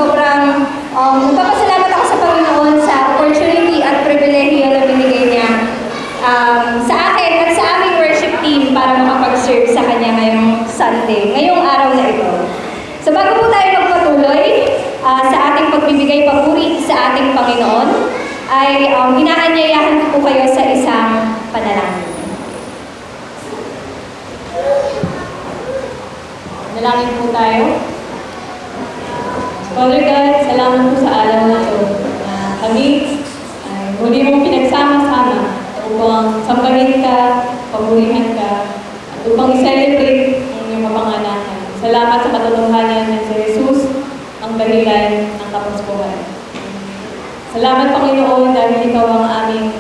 sobrang nagpapasalamat ako sa Panginoon sa opportunity at pribilehiyo na binigay niya sa akin at sa aming worship team para makapag-serve sa Kanya ngayong Sunday, ngayong araw na ito. So bago po tayo magpatuloy sa ating pagbibigay papuri sa ating Panginoon, ay inaanyayahan ko po kayo sa isang panalangin. Nalangin po tayo. Father God, salamat po sa araw na ito. Kami ay muli mong pinagsama-sama upang sambahin ka, paburihan ka, at upang i-celebrate ang iyong mapanganakan. Salamat sa katotohanan na si Jesus ang dahilan ng Kapaskuhan. Salamat, Panginoon, dahil Ikaw ang aming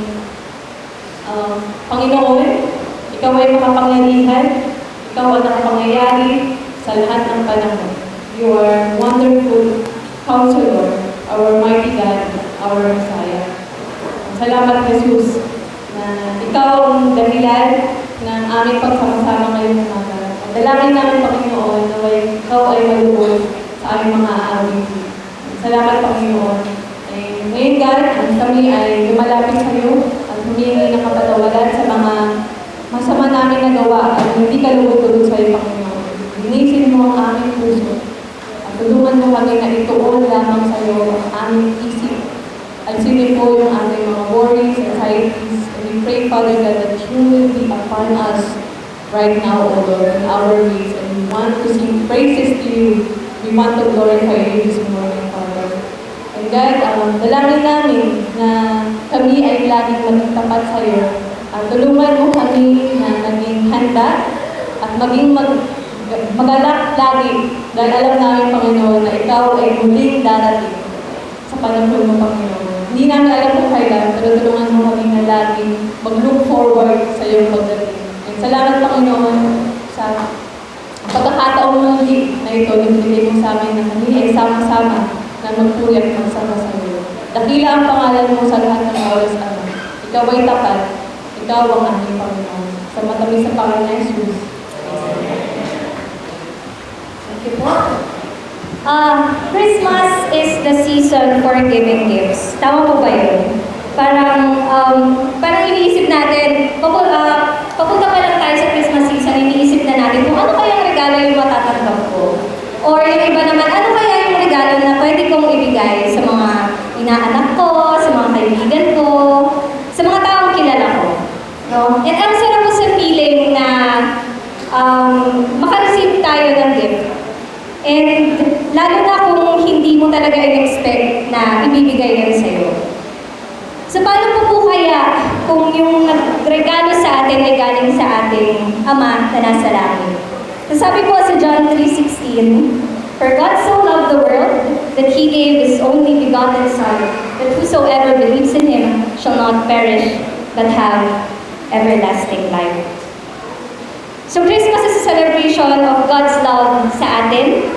Panginoon. Ikaw ay makapangyarihan. Ikaw ang nakapangyayari sa lahat ng panahon. You are wonderful Counselor, our mighty God, our Messiah. Salamat, Jesus, na Ikaw ang dahilan ng aming pagsama-sama ngayong umaga. Dalangin namin, Panginoon, na Ikaw ay maluhod sa aming mga aawit. Salamat, Panginoon. Ngayon, God, kami ay lumalapit sa iyo at humingi ng kapatawaran sa mga masama namin nagawa at hindi kalugod-tulog sa iyo, Panginoon. Linisin mo ang aming puso at tulungan mo kami na ituon lamang sa iyo ang aming isip. At sinin po yung aming mga worries, anxieties, and we pray, Father God, that you will be upon us right now, O Lord, in our ways, and we want to sing praises to you. We want to glorify you this morning, Father. And God, dalangin namin na kami ay laging maging tapat sa iyo. At tulungan mo kami na naging handa at maging magalak lagi dahil alam namin, Panginoon, na Ikaw ay muling darating sa panahon mo, Panginoon. Hindi namin alam kung kailan, pero tulungan mo kami na lagi mag-look forward sa iyong pagdating. And salamat, Panginoon, sa pagkakataong muli na ito, nabigay mo sa amin na kami ay sama-sama na magpuri at magsama sa iyo. Dakila ang pangalan mo sa lahat ng oras, Ama. Ikaw ay tapat. Ikaw ang aming Panginoon. Sa matamis sa Panginoon na Jesus. Thank you po. Christmas is the season for giving gifts. Tama po ba yun? Parang iniisip natin, papunta pa lang tayo sa Christmas season, iniisip na natin kung ano kaya ang regalo yung matatanggap ko. Or yung iba naman, ano kaya yung regalo na pwede kong ibigay sa mga inaanak ko, sa mga kaibigan ko, sa mga taong kilala ko. No? And ang sarap po sa feeling na makareceive tayo ng gift. And lalo na kung hindi mo talaga in-expect na ibibigay yan sa'yo. So paano po kaya kung yung regalo sa atin ay galing sa ating Ama na nasa langit? So sabi po sa John 3:16, "For God so loved the world that He gave His only begotten Son, that whosoever believes in Him shall not perish but have everlasting life." So Christmas is a celebration of God's love sa atin.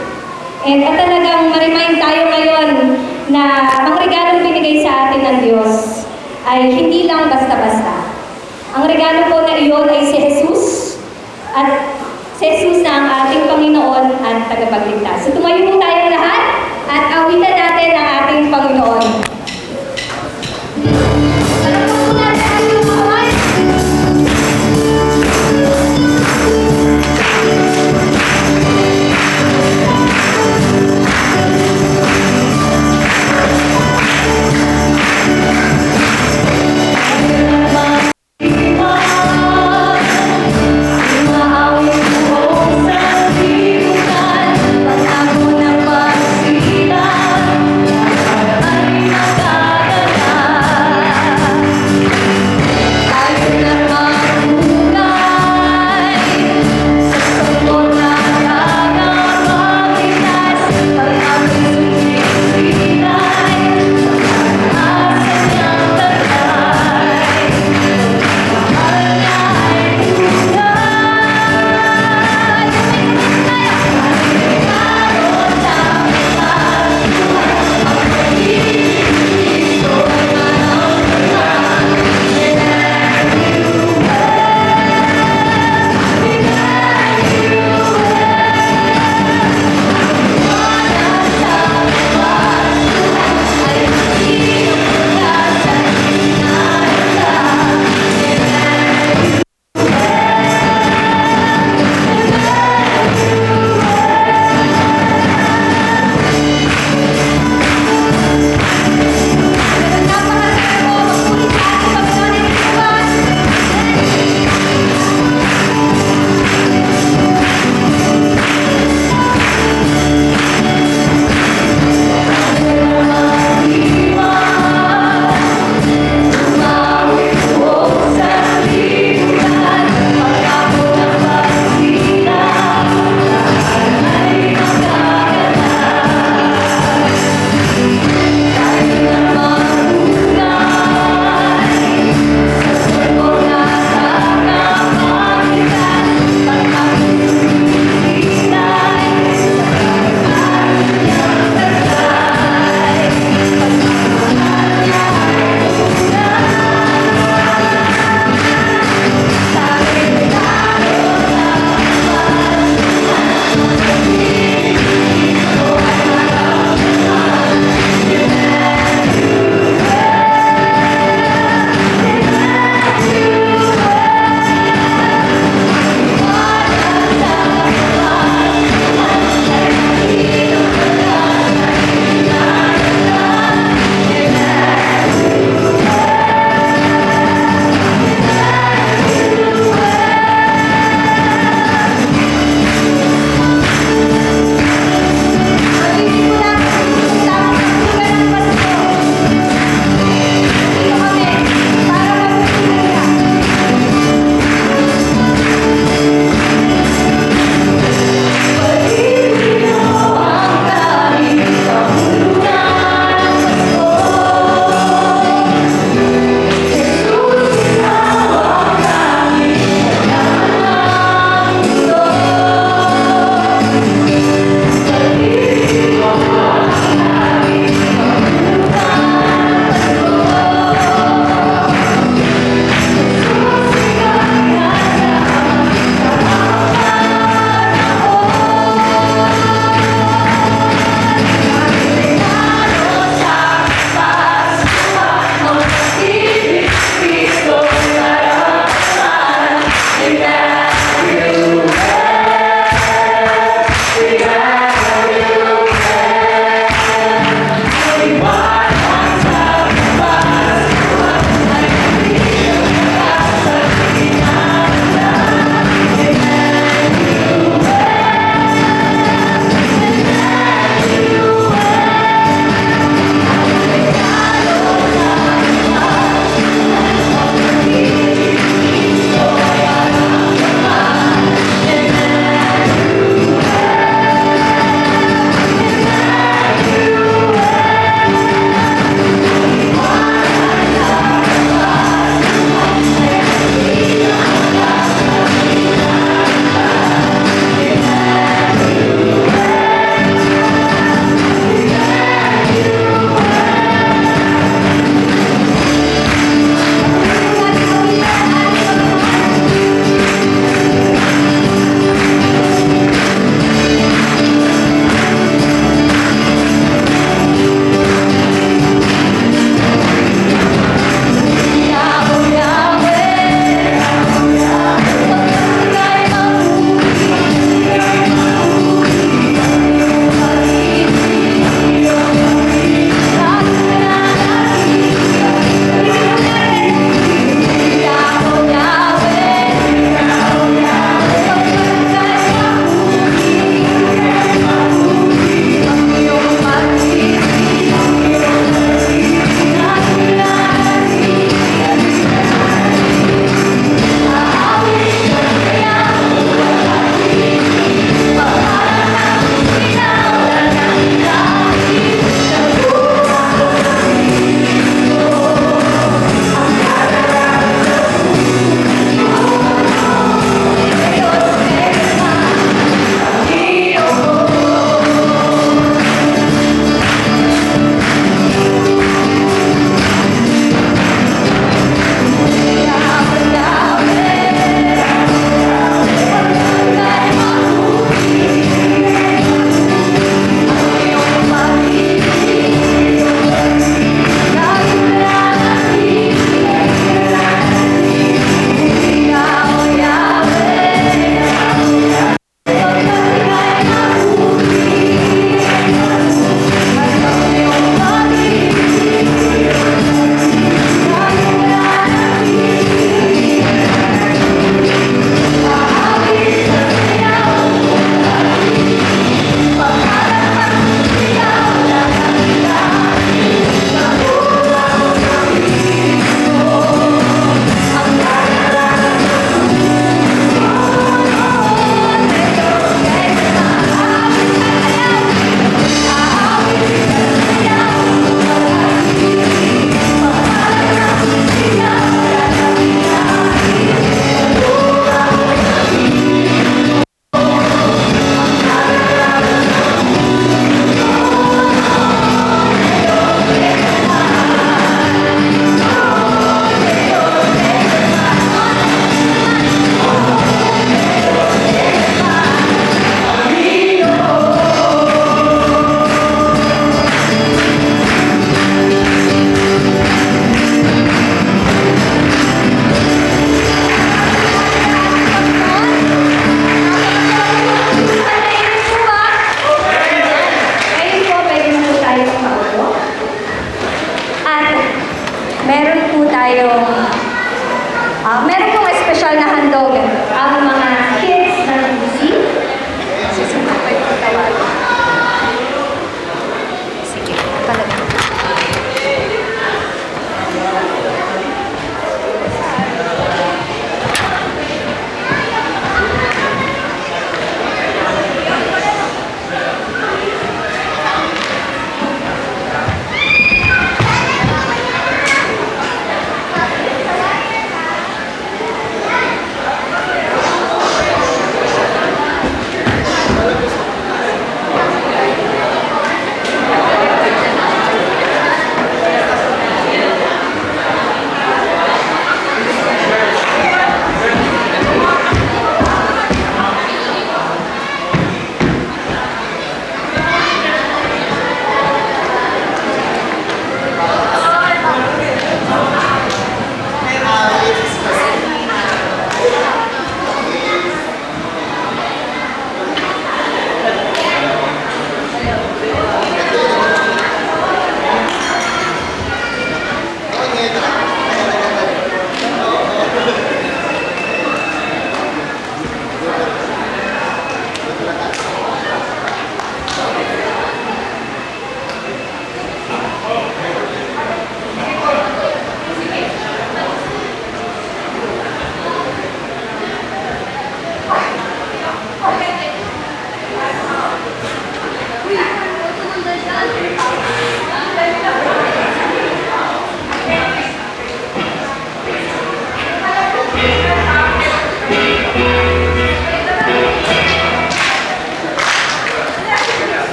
And at talagang ma-remind tayo ngayon na ang regalong binigay sa atin ng Diyos ay hindi lang basta-basta. Ang regalo po na iyon ay si Jesus, at si Jesus na ang ating Panginoon at tagapagligtas. So tumayo po tayong lahat at awitan natin ang ating Panginoon. Pag-ako ng pagsilang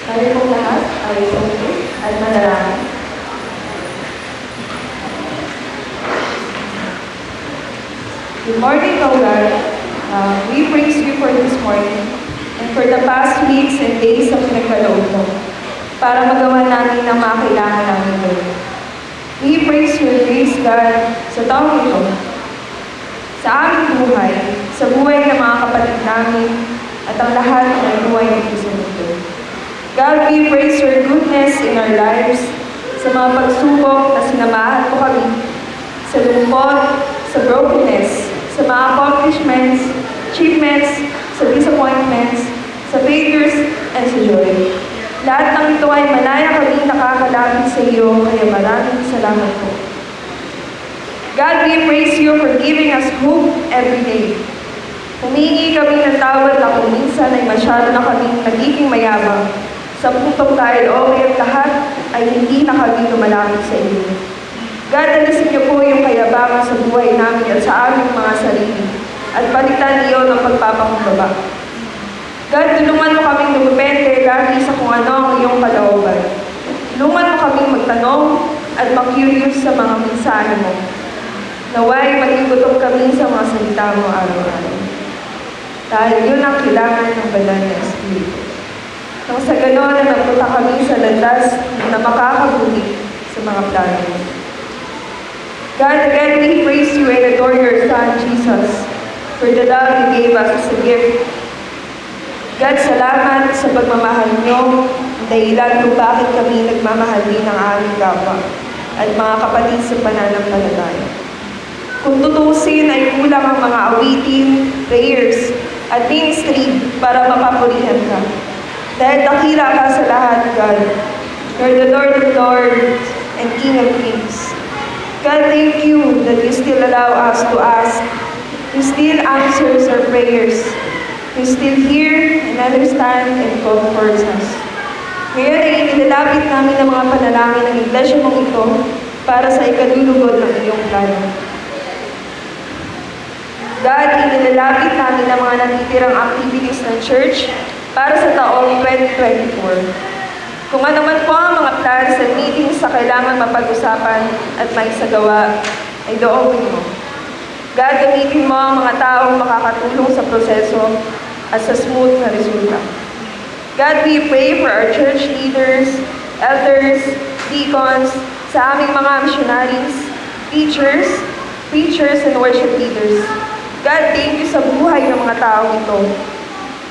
Tayo pong lahat ay umupo at manalangin. Good morning, O God. We praise you for this morning and for the past weeks and days na pinagkaloob mo para magawa namin ang mga kailangan namin gawin. We praise your grace, God, sa taong ito, sa aming buhay, sa buhay ng mga kapatid namin, at ang lahat ng buhay ng sa mundo. God, we praise your goodness in our lives, sa mga pagsubok na sinamahan mo kami, sa lungkot, sa brokenness, sa mga accomplishments, achievements, sa disappointments, sa failures, and sa joy. Lahat ng ito ay malaya kami nakakalapit sa iyo, kaya maraming salamat po. God, we praise you for giving us hope every day. Humingi kami ng tawad na kung minsan ay masyado na kaming nagiging mayabang. Sa puntong dahil okay ang lahat ay hindi na kami lumalapit sa iyo. God, alisin niyo po yung kayabangan sa buhay namin at sa aming mga sarili at palitan niyo ng pagpapakumbaba. God, tulungan mo kaming lumipente lagi sa kung ano ang iyong kalooban. Tulungan mo kaming magtanong at mag-curious sa mga mensahe mo. Naway maging gutom kami sa mga salita mo araw-araw. Dahil yun ang kailangan ng banal na Espiritu. Nang sa gano'n na nagpunta kami sa landas na makakabuti sa mga plano mo. God, again, we praise you and adore your Son, Jesus, for the love you gave us as a gift. God, salamat sa pagmamahal niyo, dahilan kung bakit kami nagmamahal din ng aming kapwa at mga kapatid sa pananampalataya. Kung tutusin ay kulang ang mga awitin, prayers, at ministry para mapapurihan ka. Dahil dakila ka sa lahat, God. You're the Lord of Lords and King of Kings. God, thank you that you still allow us to ask. You still answers our prayers. You still hear and understand and comforts us. Ngayon ay inilalapit namin ang mga panalangin ng iglesia mong ito para sa ikalulugod ng iyong plano. God, inilalapit namin ang mga natitirang activities ng church para sa taong 2024. Kung ano man po ang mga plans at meetings sa kailangan mapag-usapan at maisagawa, ay doon mo. God, gamitin mo ang mga taong makakatulong sa proseso at sa smooth na resulta. God, we pray for our church leaders, elders, deacons, sa aming mga missionaries, teachers, preachers, and worship leaders. God, thank you sa buhay ng mga taong ito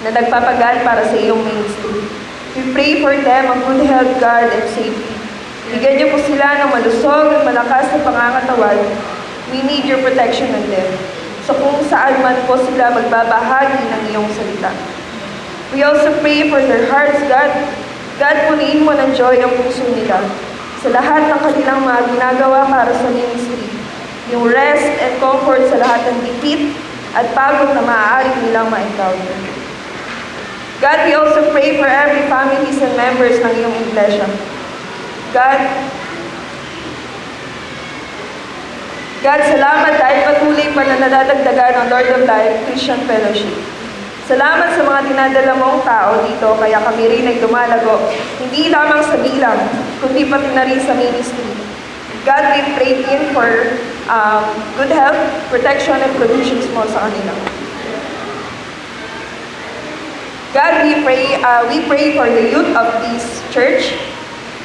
na nagpapagal para sa iyong ministry. We pray for them ang good health, God, and safety. Bigyan niyo po sila ng malusog at malakas na pangangatawan. We need your protection on them. So kung saan man po sila magbabahagi ng iyong salita. We also pray for their hearts, God. God, punuin mo ng joy ang puso nila sa lahat ng kanilang mga ginagawa para sa ministry. Yung rest and comfort sa lahat ng defeat at pagod na maaari nilang ma-encounter. God, we also pray for every families and members ng iyong iglesia. God, salamat dahil patuloy pa na nadadagdagan ng Lord of Life Christian Fellowship. Salamat sa mga dinadala mong tao dito, kaya kami rin ay dumalago, hindi lamang sa bilang, kundi pati na rin sa ministry. God, we pray din for good health, protection, and provisions mo sa kanila. God, we pray for the youth of this church.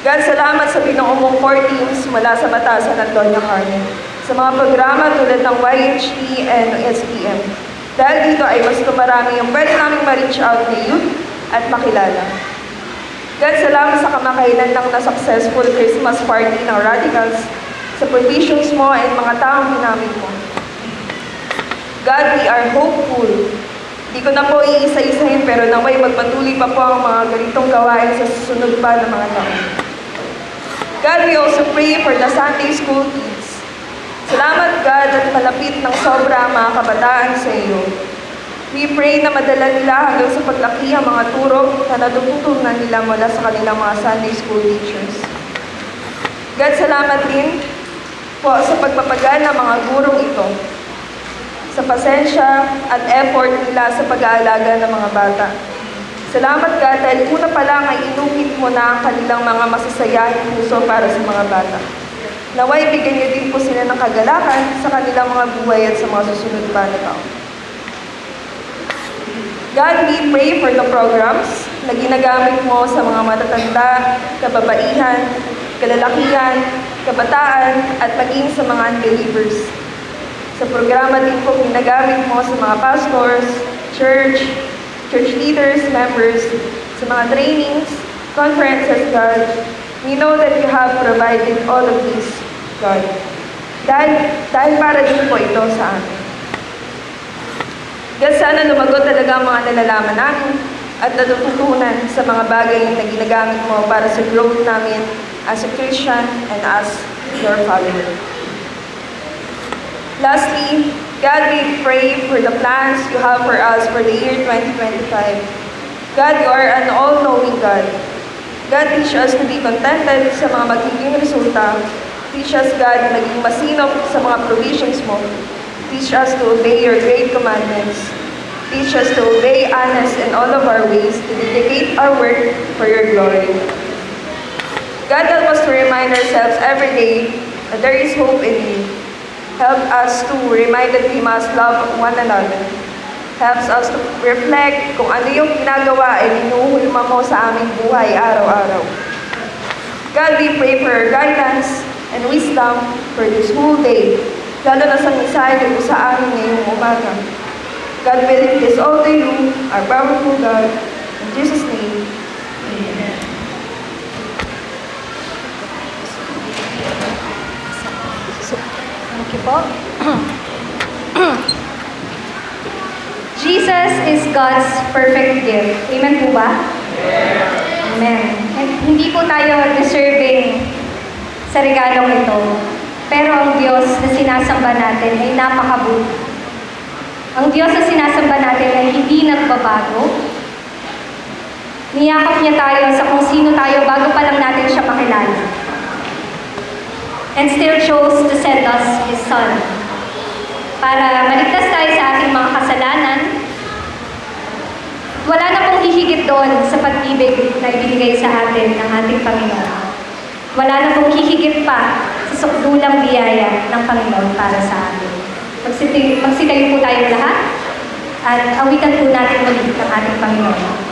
God, salamat sa binuong mong core teams mula sa Batasan at Doña Carmen, sa mga programa tulad ng YHT and SPM. Dahil dito ay mas tumarami yung pwede namin ma-reach out na youth at makilala. God, salamat sa kamakailan ng na-successful Christmas party ng Radicals, sa provisions mo at mga taong ginamit mo. God, we are hopeful. Di ko na po iisa-isahin pero naway magpatuloy pa po ang mga ganitong gawain sa susunod pa ng mga taon. God, we also pray for the Sunday School kids. Salamat, God, at malapit ng sobra ang mga kabataan sa iyo. We pray na madala nila hanggang sa paglaki ang mga turo na natututunan nila mula sa kanilang mga Sunday School teachers. God, salamat din po sa pagpapagal ng mga gurong ito, sa pasensya at effort nila sa pag-aalaga ng mga bata. Salamat God dahil una pa lang ay inukit mo na ang kanilang mga masasayahing puso para sa mga bata. Naway bigyan niyo din po sila ng kagalakan sa kanilang mga buhay at sa mga susunod pa na taon. God, we pray for the programs na ginagamit mo sa mga matatanda, kababaihan, kalalakihan, kabataan, at maging sa mga unbelievers. Sa programa din po ginagamit mo sa mga pastors, church leaders, members, sa mga trainings, conferences, God. We know that you have provided all of this, God. Dahil para din po ito sa amin. God, sana lumagot talaga ang mga nalalaman namin at natututunan sa mga bagay na ginagamit mo para sa growth namin as a Christian and as your follower. Lastly, God, we pray for the plans you have for us for the year 2025. God, you are an all-knowing God. God, teach us to be contented sa mga magiging resulta. Teach us, God, na maging masinop sa mga provisions mo. Teach us to obey your great commandments. Teach us to obey honest in all of our ways, to dedicate our work for your glory. God, help us to remind ourselves every day that there is hope in you. Help us to remind that we must love one another. Helps us to reflect kung ano yung ginagawa ay hinuhulma mo sa aming buhay araw-araw. God, we pray for your guidance and wisdom for this whole day, lalo na sa mensahe mo sa amin ngayong umaga. God, we lift this all to you, our powerful God. In Jesus' name, amen. Thank you po. Jesus is God's perfect gift. Amen po ba? Amen. And hindi po tayo deserving sa regalong ito. Pero ang Diyos na sinasamba natin ay napakabuti. Ang Diyos na sinasamba natin ay hindi nagbabago. Niyakap niya tayo sa kung sino tayo bago pa lang natin siya makilala. And still chose to send us His Son. Para maligtas tayo sa ating mga kasalanan. Wala na pong hihigit doon sa pag-ibig na ibinigay sa atin ng ating Panginoon. Wala na pong hihigit pa sa sukdulang biyaya ng Panginoon para sa atin. Magsitayo po tayong lahat at awitan po natin muli ng ating Panginoon.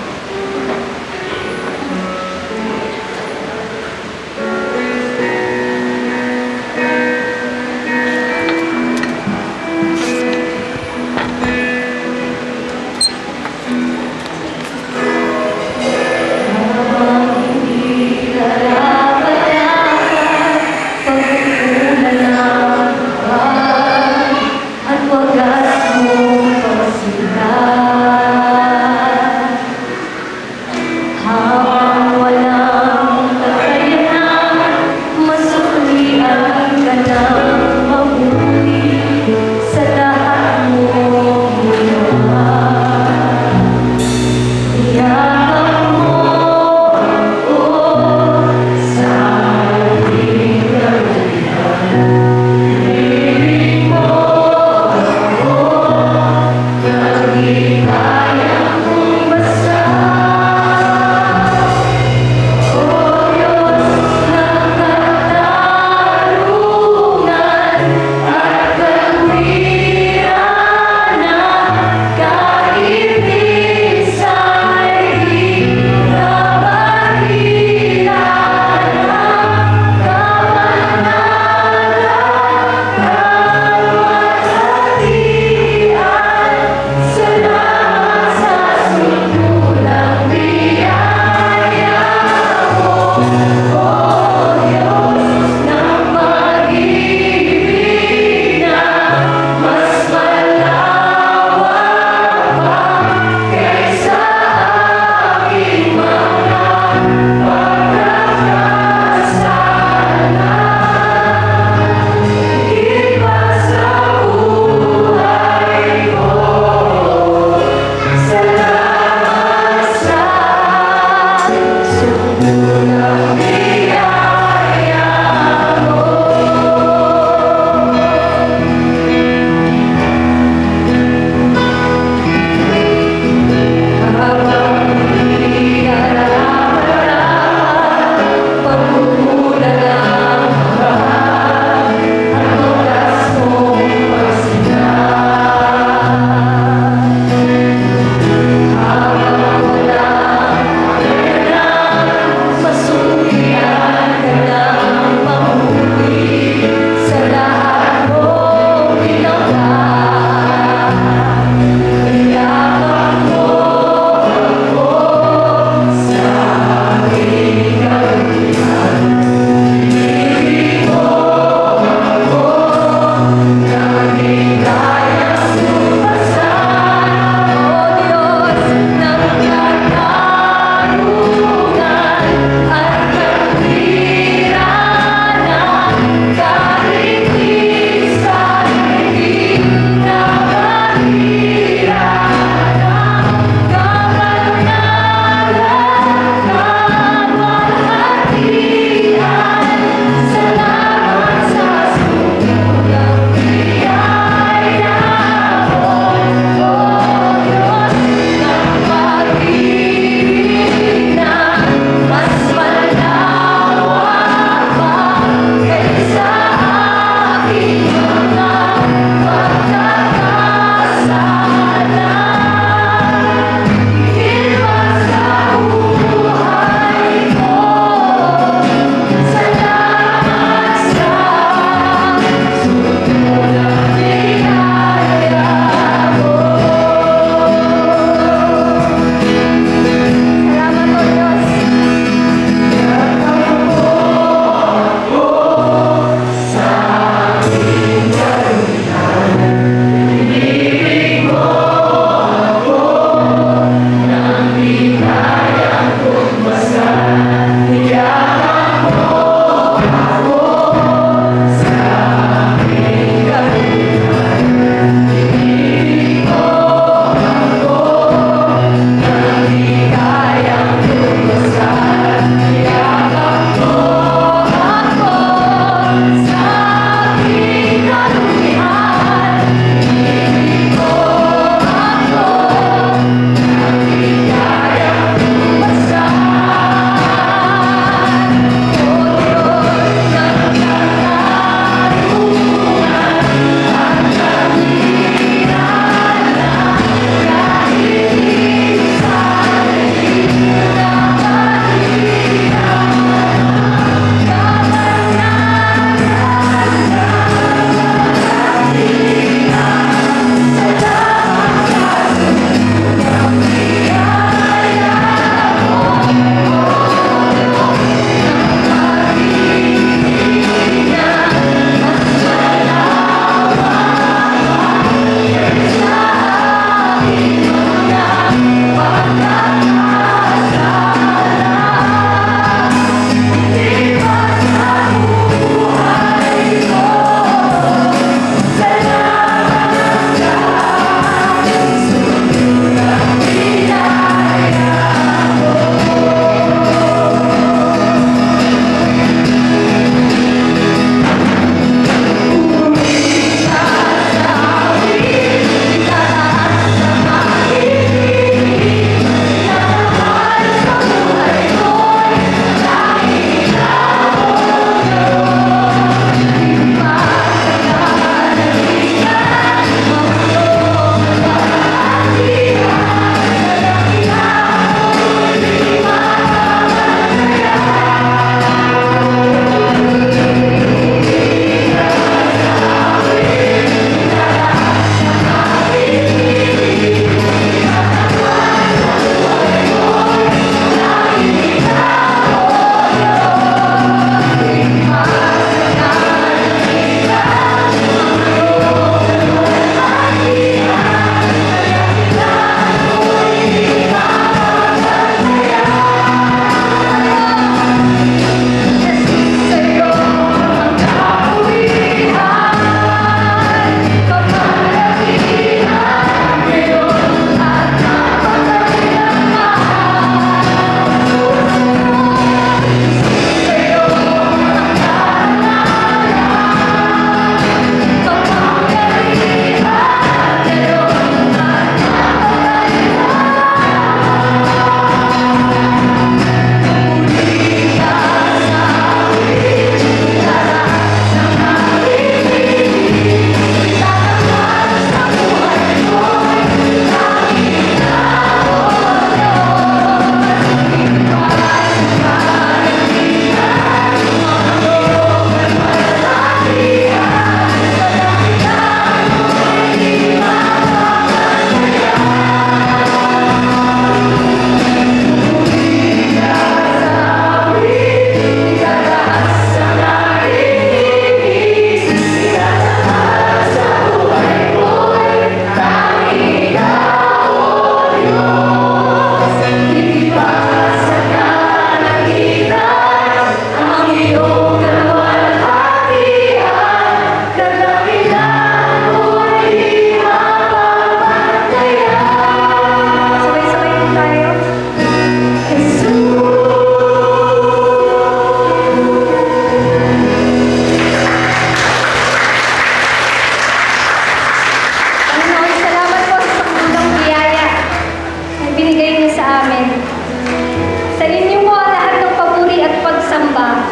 ba,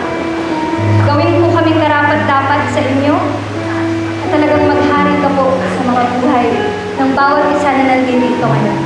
gawin po kaming karapat-dapat sa inyo at talagang maghari ka po sa mga buhay ng bawat isa na nandito ngayon.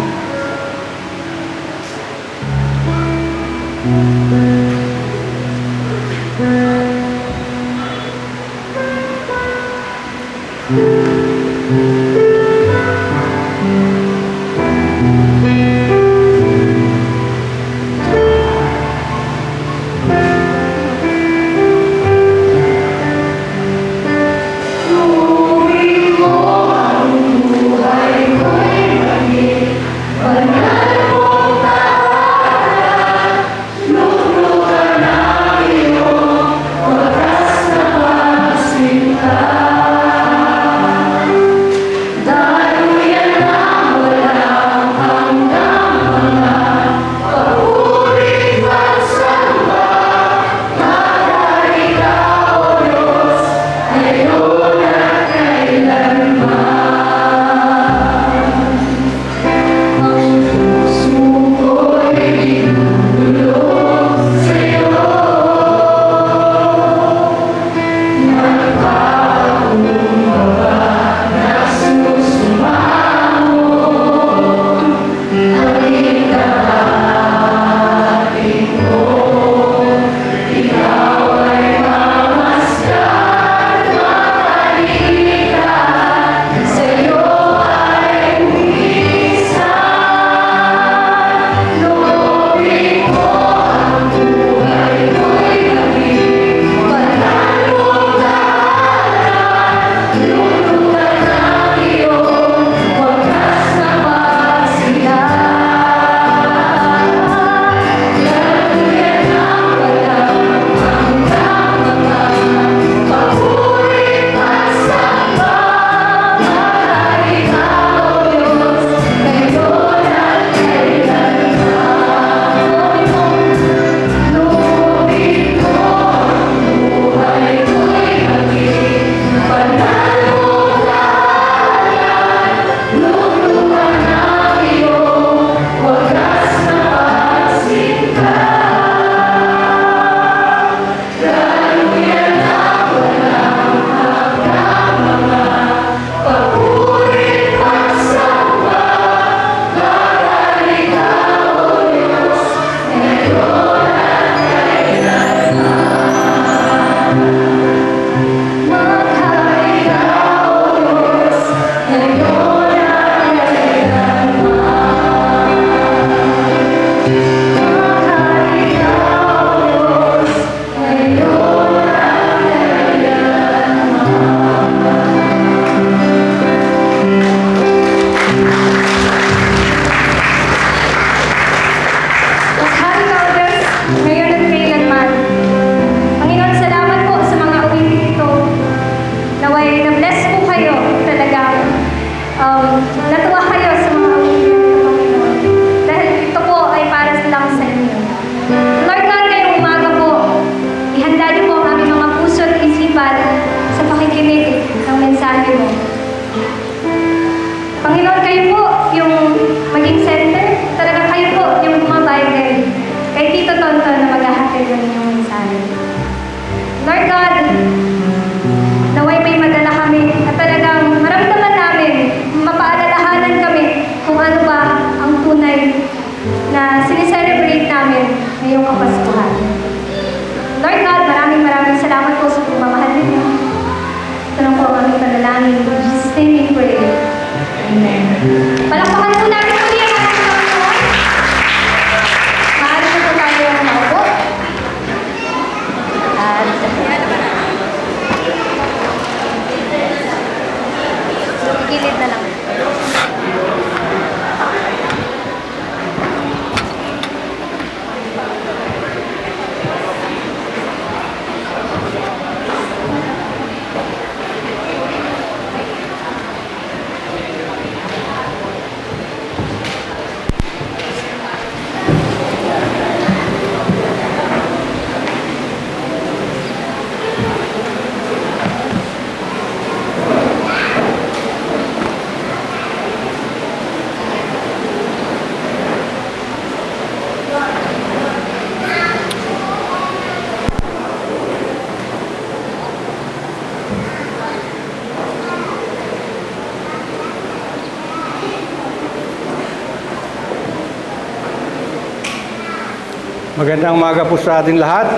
Magandang umaga po sa ating lahat.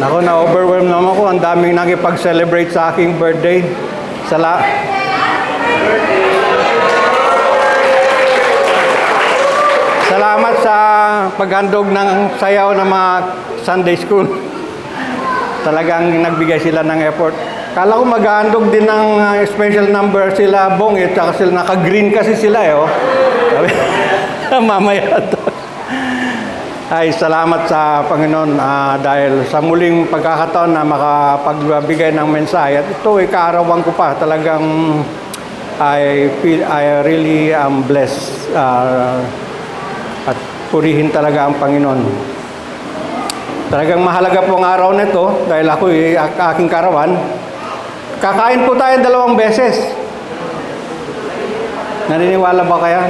Nako, na-overwhelm naman ako. Ang daming nakipag-celebrate sa aking birthday. Salamat sa paghandog ng sayaw ng mga Sunday school. Talagang nagbigay sila ng effort. Kala ko maghahandog din ng special number sila Bong at saka sila naka-green kasi sila oh. Mamaya to. Ay, salamat sa Panginoon dahil sa muling pagkakataon na makapagbigay ng mensahe. At ito ay kaarawan ko pa. Talagang I really am blessed at purihin talaga ang Panginoon. Talagang mahalaga po ang araw na ito dahil ako ay aking karawan. Kakain po tayo 2 beses. Naniniwala ba kaya?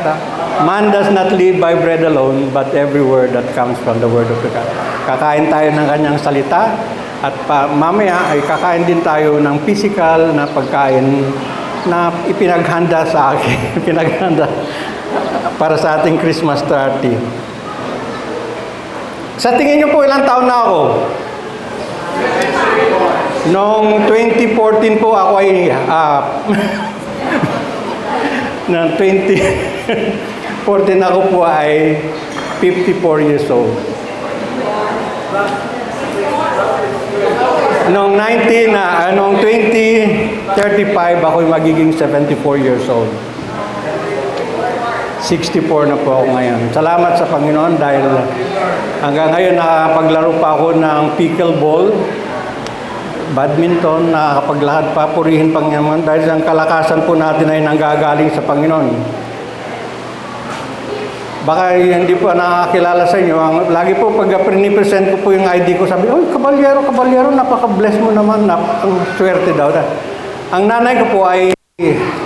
Man does not live by bread alone, but every word that comes from the word of God. Kakain tayo ng kanyang salita at mamaya ay kakain din tayo ng physical na pagkain na ipinaghanda sa akin. Ipinaghanda para sa ating Christmas party. Sa tingin niyo po ilang taon na ako? Noong 2014 po ako ay na 2014 ako po ay 54 years old. Noong 2035 ako ay magiging 74 years old. 64 na po ako ngayon. Salamat sa Panginoon dahil hanggang ngayon nakapaglaro pa ako ng pickleball, badminton, nakakapaglakad pa, purihin Panginoon dahil ang kalakasan po natin ay nanggagaling sa Panginoon. Baka hindi po nakakilala sa inyo. Lagi po pag pinipresent ko po yung ID ko, sabi, "Oy, kabalyero, napaka-bless mo naman, napaka-swerte daw." Ang nanay ko po ay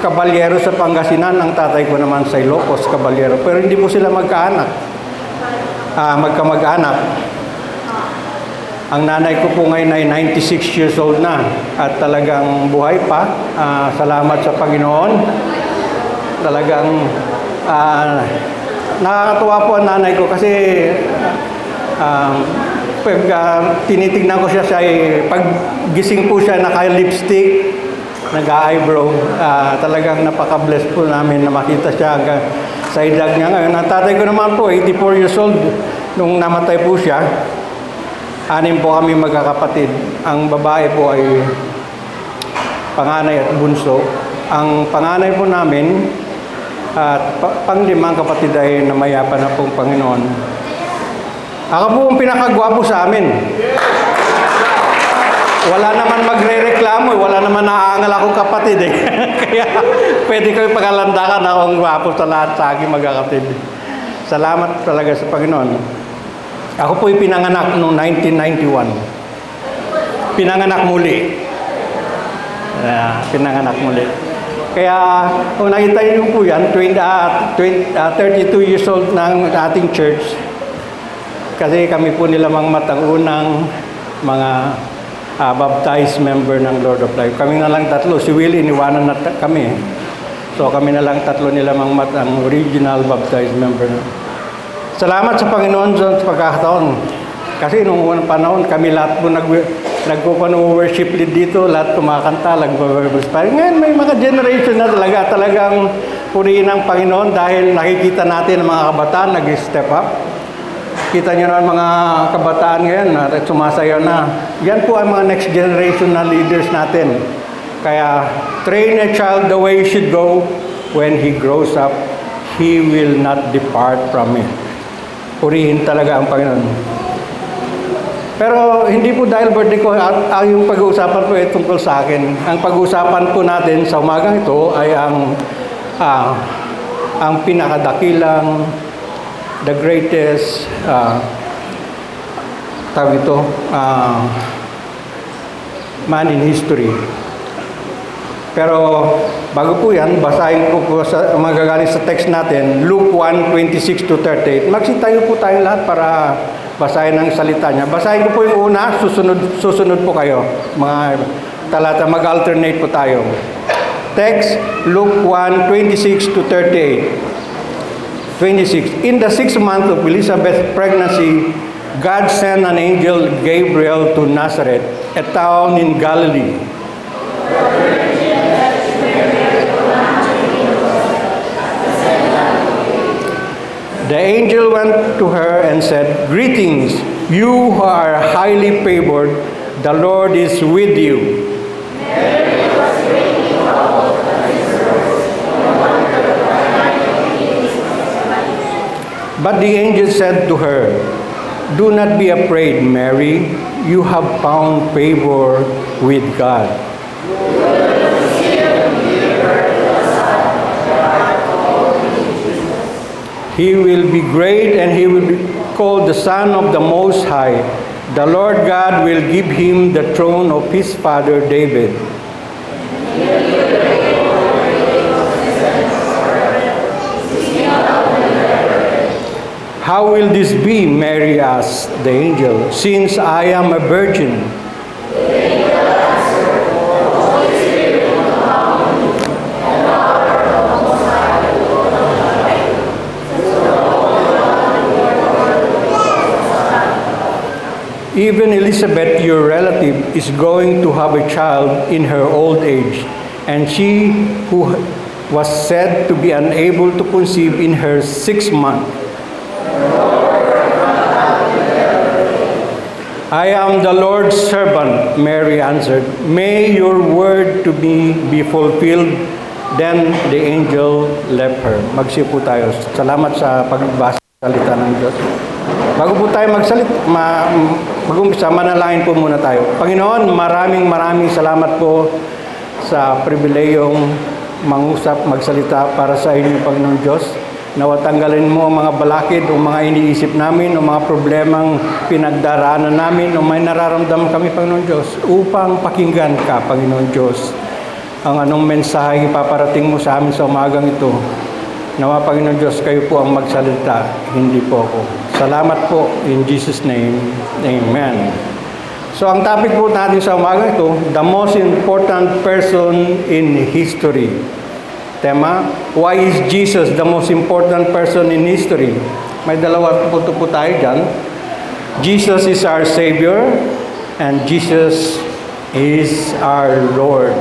kabalyero sa Pangasinan, ang tatay ko naman sa Ilocos, kabalyero. Pero hindi po sila magkamag-anak. Ang nanay ko po ngayon ay 96 years old na at talagang buhay pa. Salamat sa Panginoon. Talagang nakakatuwa po ang nanay ko kasi pag tinitignan ko siya, pag gising po siya naka-lipstick, nag-eyebrow. Talagang napaka-bless po namin na makita siya hanggang sa edad niya ngayon. Ang tatay ko naman po, 84 years old, nung namatay po siya. 6 po kami magkakapatid. Ang babae po ay panganay at bunso. Ang panganay po namin at panglimang kapatid ay namayapa na pong Panginoon. Ako po ang pinakagwapo sa amin. Wala naman magre-reklamo, wala naman naaangal akong kapatid eh. Kaya pwede ko ipagalandakan akong gwapo sa lahat sa aking magkakapatid. Salamat talaga sa Panginoon. Ako po'y pinanganak noong 1991. Pinanganak muli. Pinanganak muli. Kaya kung nakita niyo po yan, 32 years old ng ating church. Kasi kami po nilamang matang unang mga baptized member ng Lord of Life. Kami na lang 3. Si Will, iniwanan na kami. So kami na lang 3 nilamang matang original baptized member. Salamat sa Panginoon sa pagkakataon. Kasi nung unang panahon, kami lahat po nagpo-worship lead dito, lahat kumakanta, ngayon may mga generation na talagang purihin ng Panginoon dahil nakikita natin ang mga kabataan nag-step up. Kita nyo na mga kabataan ngayon na sumasayaw na. Yan po ang mga next generation na leaders natin. Kaya, train a child the way he should go. When he grows up, he will not depart from it. Purihin talaga ang Panginoon. Pero hindi po dahil birthday ko, yung pag-uusapan po ay tungkol sa akin. Ang pag-uusapan po natin sa umagang ito ay ang pinakadakilang, the greatest, man in history. Pero bago po yan, basahin ko po magagaling sa text natin, Luke 1:26-38. Magsitayo po tayo lahat para basahin ang salita niya. Basahin ko po yung una, susunod po kayo. Mga talata, mag-alternate po tayo. Text, Luke 1:26-38. 26. In the 6th month of Elizabeth's pregnancy, God sent an angel Gabriel to Nazareth, a town in Galilee. The angel went to her and said, "Greetings, you who are highly favored, the Lord is with you." But the angel said to her, "Do not be afraid, Mary. You have found favor with God. He will be great and he will be called the Son of the Most High. The Lord God will give him the throne of his father David. How will this be?" Mary asked the angel, "since I am a virgin?" Even Elizabeth, your relative, is going to have a child in her old age, and she who was said to be unable to conceive in her 6th month. "I am the Lord's servant," Mary answered. "May your word to me be fulfilled." Then the angel left her. Magsipo tayo. Salamat sa pagbasa ng salita ng Diyos. Bago po tayo mag-umpisa, manalangin po muna tayo. Panginoon, maraming salamat po sa pribilehiyong mangusap, magsalita para sa inyo, Panginoon Diyos. Nawa tanggalin mo ang mga balakid o mga iniisip namin o mga problemang pinagdaraanan namin o may nararamdaman kami, Panginoon Diyos, upang pakinggan ka, Panginoon Diyos, ang anong mensahe ipaparating mo sa amin sa umagang ito. Nawa, Panginoon Diyos, kayo po ang magsalita, hindi po ako. Salamat po, in Jesus' name, Amen. So ang topic po natin sa umagang ito, the most important person in history. Tema, why is Jesus the most important person in history? May dalawa po tayo dyan. Jesus is our Savior and Jesus is our Lord.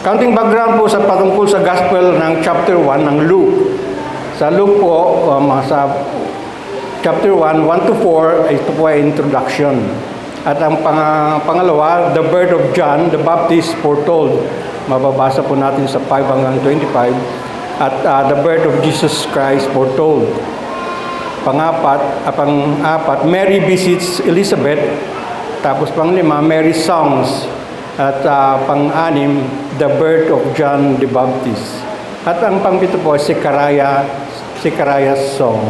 Counting background po sa patungkol sa Gospel ng chapter 1 ng Luke. Sa Luke po, sa chapter 1, 1 to 4, ito po ay introduction. At ang pangalawa, the birth of John the Baptist foretold. Mababasa po natin sa 5 hanggang 25. At the birth of Jesus Christ foretold. Pang-apat, Mary visits Elizabeth. Tapos pang-lima, Mary songs. At pang-anim, the birth of John the Baptist. At ang pang-pito po, Zechariah's song.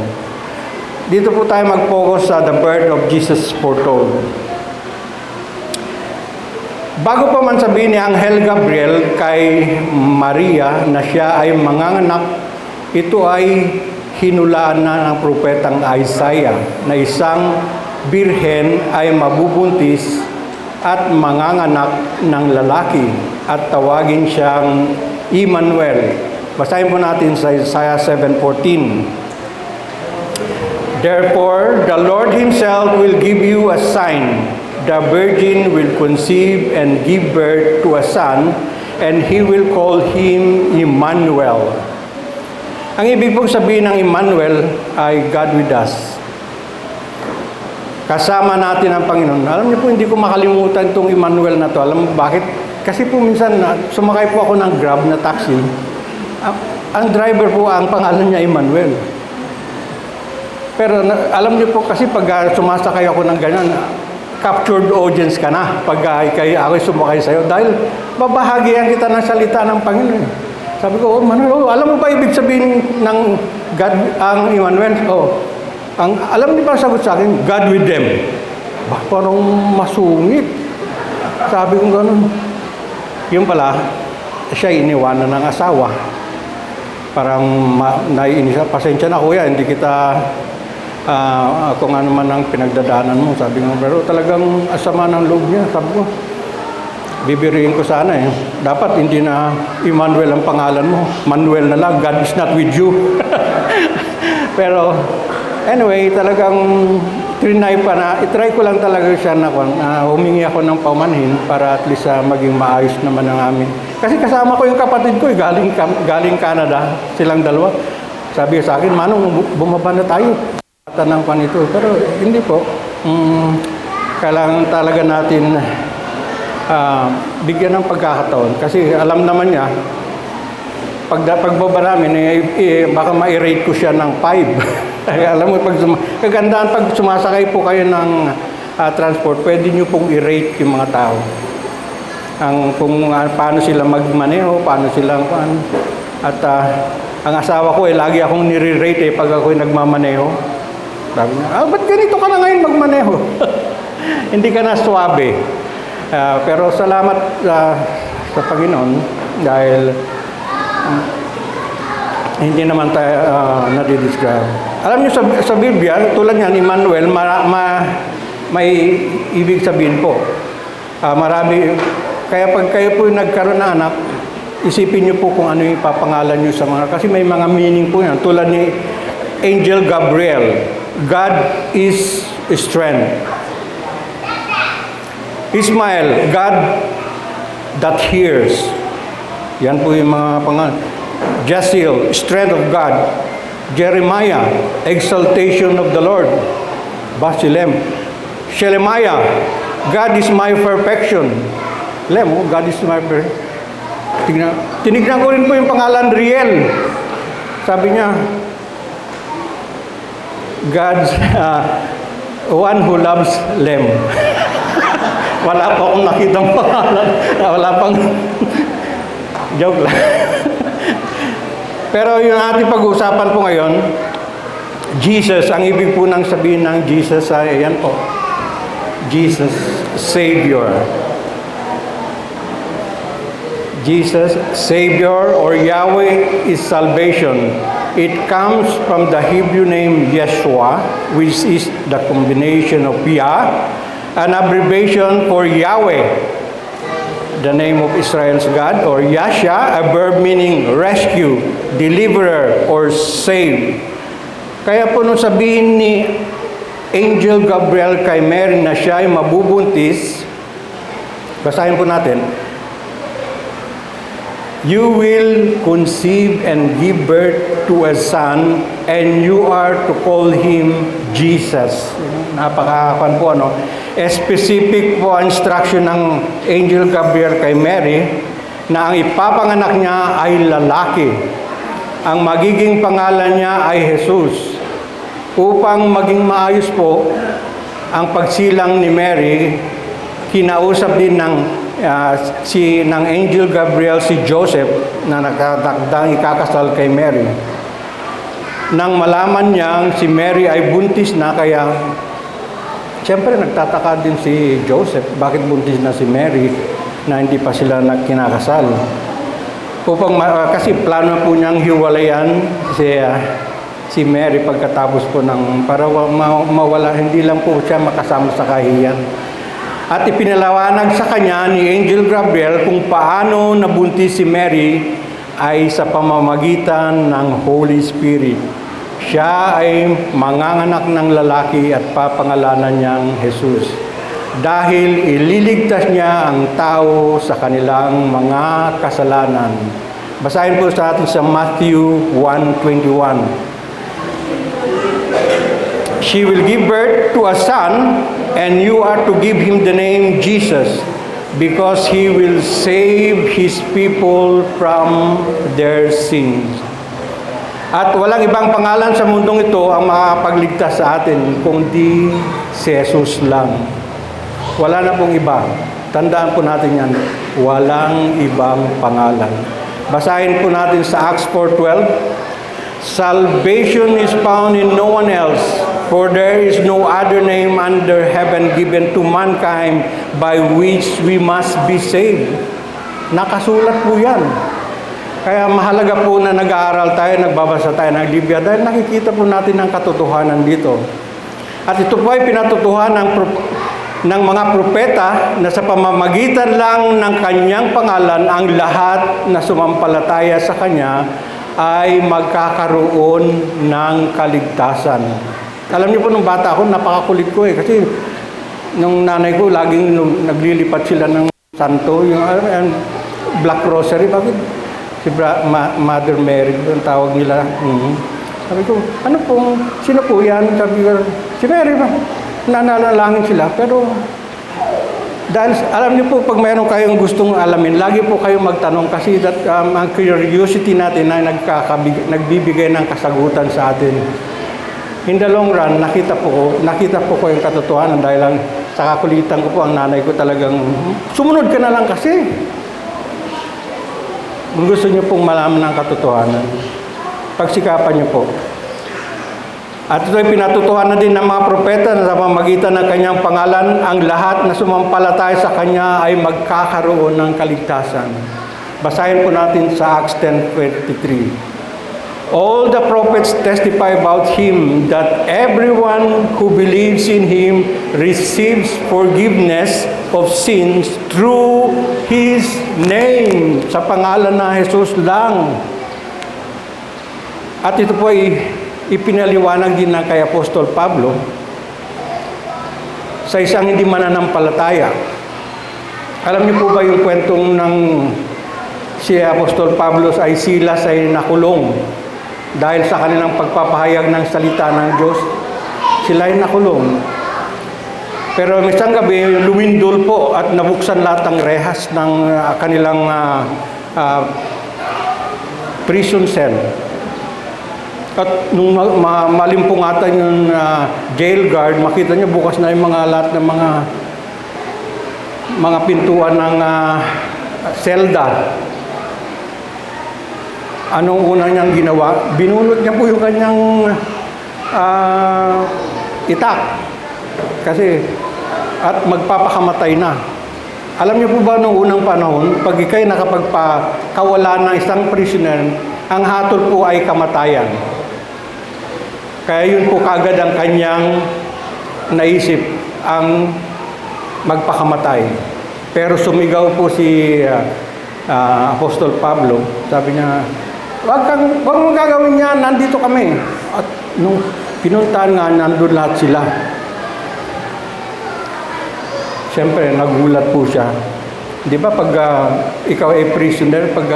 Dito po tayo mag-focus sa the birth of Jesus foretold. Bago pa man sabihin ni Anghel Gabriel kay Maria na siya ay manganganak, ito ay hinulaan na ng propetang Isaiah na isang birhen ay mabubuntis at manganganak ng lalaki at tawagin siyang Emmanuel. Basahin po natin sa Isaiah 7:14. "Therefore, the Lord Himself will give you a sign. The virgin will conceive and give birth to a son, and he will call him Emmanuel." Ang ibig pong sabihin ng Emmanuel ay God with us. Kasama natin ang Panginoon. Alam niyo po, hindi ko makalimutan itong Emmanuel na to. Alam mo bakit? Kasi po minsan, sumakay po ako ng Grab na taxi. Ang driver po, ang pangalan niya Emmanuel. Pero alam niyo po kasi pag sumasakay ako ng ganyan, captured audience ka na pag ako'y sumakay sa'yo dahil babahagian kita ng salita ng Panginoon. Sabi ko, Emmanuel, alam mo ba ibig sabihin ng God, ang Emmanuel? Alam niyo ba ang sagot sa akin? God with them. Parang masungit. Sabi ko gano'n. Yung pala, siya iniwanan ng asawa. Parang naiinis siya, pasensya na kuya, hindi kita kung ano man ang pinagdadaanan mo. Sabi ko, pero talagang asama ng loob niya. Sabi ko, bibiriin ko sana eh. Dapat hindi na Emmanuel ang pangalan mo. Manuel na lang, God is not with you. Pero anyway, talagang itry ko lang talaga siya na humingi ako ng paumanhin para at least maging maayos naman ang amin. Kasi kasama ko yung kapatid ko, galing Canada, silang dalawa. Sabi sa akin, Manong, bumaba na tayo. Tanang pa nito. Pero hindi po. Kailangan talaga natin bigyan ng pagkakataon. Kasi alam naman niya, pagbaba namin, baka ma-rate ko siya ng 5. Alam mo, kagandahan pag sumasakay po kayo ng transport, pwede nyo pong i-rate yung mga tao. Kung paano sila magmaneho, paano sila, at ang asawa ko, lagi akong nire-rate pag ako'y nagmamaneho. Sabi niya, ba't ganito ka na ngayon magmaneho? Hindi ka na swabe. Pero salamat sa Panginoon dahil hindi naman tayo nadidisgrab. Alam niyo sa Biblia, tulad niyan, Emmanuel, may ibig sabihin po. Marami, kaya pag kayo po nagkaroon ng anak, isipin niyo po kung ano yung ipapangalan niyo sa mga, kasi may mga meaning po yan. Tulad ni Angel Gabriel, God is strength. Ismael, God that hears. Yan po yung mga pangalan. Jasiel, strength of God. Jeremiah, exaltation of the Lord. Basilehem. Shelemiah, God is my perfection. Alam mo, God is my perfection. Tinignan ko rin po yung pangalan Riel. Sabi niya, God's one who loves Lem. Wala pa akong nakitang pangalan. Wala pang joke lang. Pero yung ating pag-uusapan po ngayon, Jesus, ang ibig po nang sabihin ng Jesus ay, ayan po, Jesus, Savior. Jesus, Savior, or Yahweh is salvation. It comes from the Hebrew name Yeshua, which is the combination of Yah, an abbreviation for Yahweh, the name of Israel's God, or Yasha, a verb meaning rescue, deliverer, or save. Kaya po nung sabihin ni Angel Gabriel kay Mary na siya ay mabubuntis, basahin po natin, you will conceive and give birth to a son, and you are to call him Jesus. Napakakan po, ano? Specific po ang instruction ng Angel Gabriel kay Mary na ang ipapanganak niya ay lalaki. Ang magiging pangalan niya ay Jesus. Upang maging maayos po ang pagsilang ni Mary, kinausap din ng Angel Gabriel si Joseph na nakatakdang ikakasal kay Mary. Nang malaman niyang si Mary ay buntis na, kaya siyempre nagtataka din si Joseph, bakit buntis na si Mary na hindi pa sila kinakasal. Kasi plano po niyang hiwalayan si Mary pagkatapos po para mawala, hindi lang po siya makasama sa kahiyan. At ipinalawanag sa kanya ni Angel Gabriel kung paano nabuntis si Mary ay sa pamamagitan ng Holy Spirit. Siya ay manganganak ng lalaki at papangalanan niyang Jesus. Dahil ililigtas niya ang tao sa kanilang mga kasalanan. Basahin po sa atin sa Matthew 1:21. She will give birth to a son, and you are to give him the name Jesus, because he will save his people from their sins. At walang ibang pangalan sa mundong ito ang makakapagligtas sa atin kundi si Jesus lang. Wala na pong iba. Tandaan po natin yan. Walang ibang pangalan. Basahin po natin sa Acts 4:12. Salvation is found in no one else, for there is no other name under heaven given to mankind by which we must be saved. Nakasulat po yan. Kaya mahalaga po na nag-aaral tayo, nagbabasa tayo ng Biblia dahil nakikita po natin ang katotohanan dito. At ito po ay pinatutuhan ng mga propeta na sa pamamagitan lang ng kanyang pangalan ang lahat na sumampalataya sa kanya ay magkakaroon ng kaligtasan. Alam niyo po, nung bata ako, napakakulit ko eh. Kasi nung nanay ko, laging naglilipat sila ng santo, yung Black Rosary. Bakit? Si Mother Mary, ang tawag nila. Sabi ko, ano po, sino po yan? Sabi ko, si Mary ba? Nananalangin sila. Pero, dahil alam niyo po, pag mayroon kayong gustong alamin, lagi po kayong magtanong kasi ang curiosity natin ay nagbibigay ng kasagutan sa atin. In the long run, nakita po ko yung katotohanan dahil lang sa kakulitan ko po ang nanay ko talagang, sumunod ka na lang kasi. Kung gusto niyo pong malaman ng katotohanan, pagsikapan niyo po. At ito'y pinatutuhanan din ng mga propeta na sa pamamagitan ng kanyang pangalan, ang lahat na sumampalataya sa kanya ay magkakaroon ng kaligtasan. Basahin po natin sa Acts 10:23. All the prophets testify about him that everyone who believes in him receives forgiveness of sins through his name. Sa pangalan na Jesus lang. At ito po ay ipinaliwanag din ng kay Apostol Pablo sa isang hindi mananampalataya. Alam niyo po ba yung kwentong ng si Apostol Pablo ay Silas ay nakulong dahil sa kanilang pagpapahayag ng salita ng Diyos? Sila ay nakulong. Pero isang gabi, lumindol po at nabuksan lahat ng rehas ng kanilang prison cell. At nung malimpungatan yung jail guard, makita niyo bukas na yung lahat ng mga pintuan ng selda. Anong una niyang ginawa? Binunot niya po yung kanyang itak. Kasi, at magpapakamatay na. Alam niyo po ba noong unang panahon, pag ikay nakapagpakawala ng isang prisoner, ang hatol po ay kamatayan. Kaya yun po kaagad ang kanyang naisip, ang magpakamatay. Pero sumigaw po si Apostol Pablo, sabi niya, wag mong gagawin yan, nandito kami. At nung pinuntahan nga, nandun lahat sila. Siyempre, nagulat po siya. Di ba pag ikaw ay prisoner, pag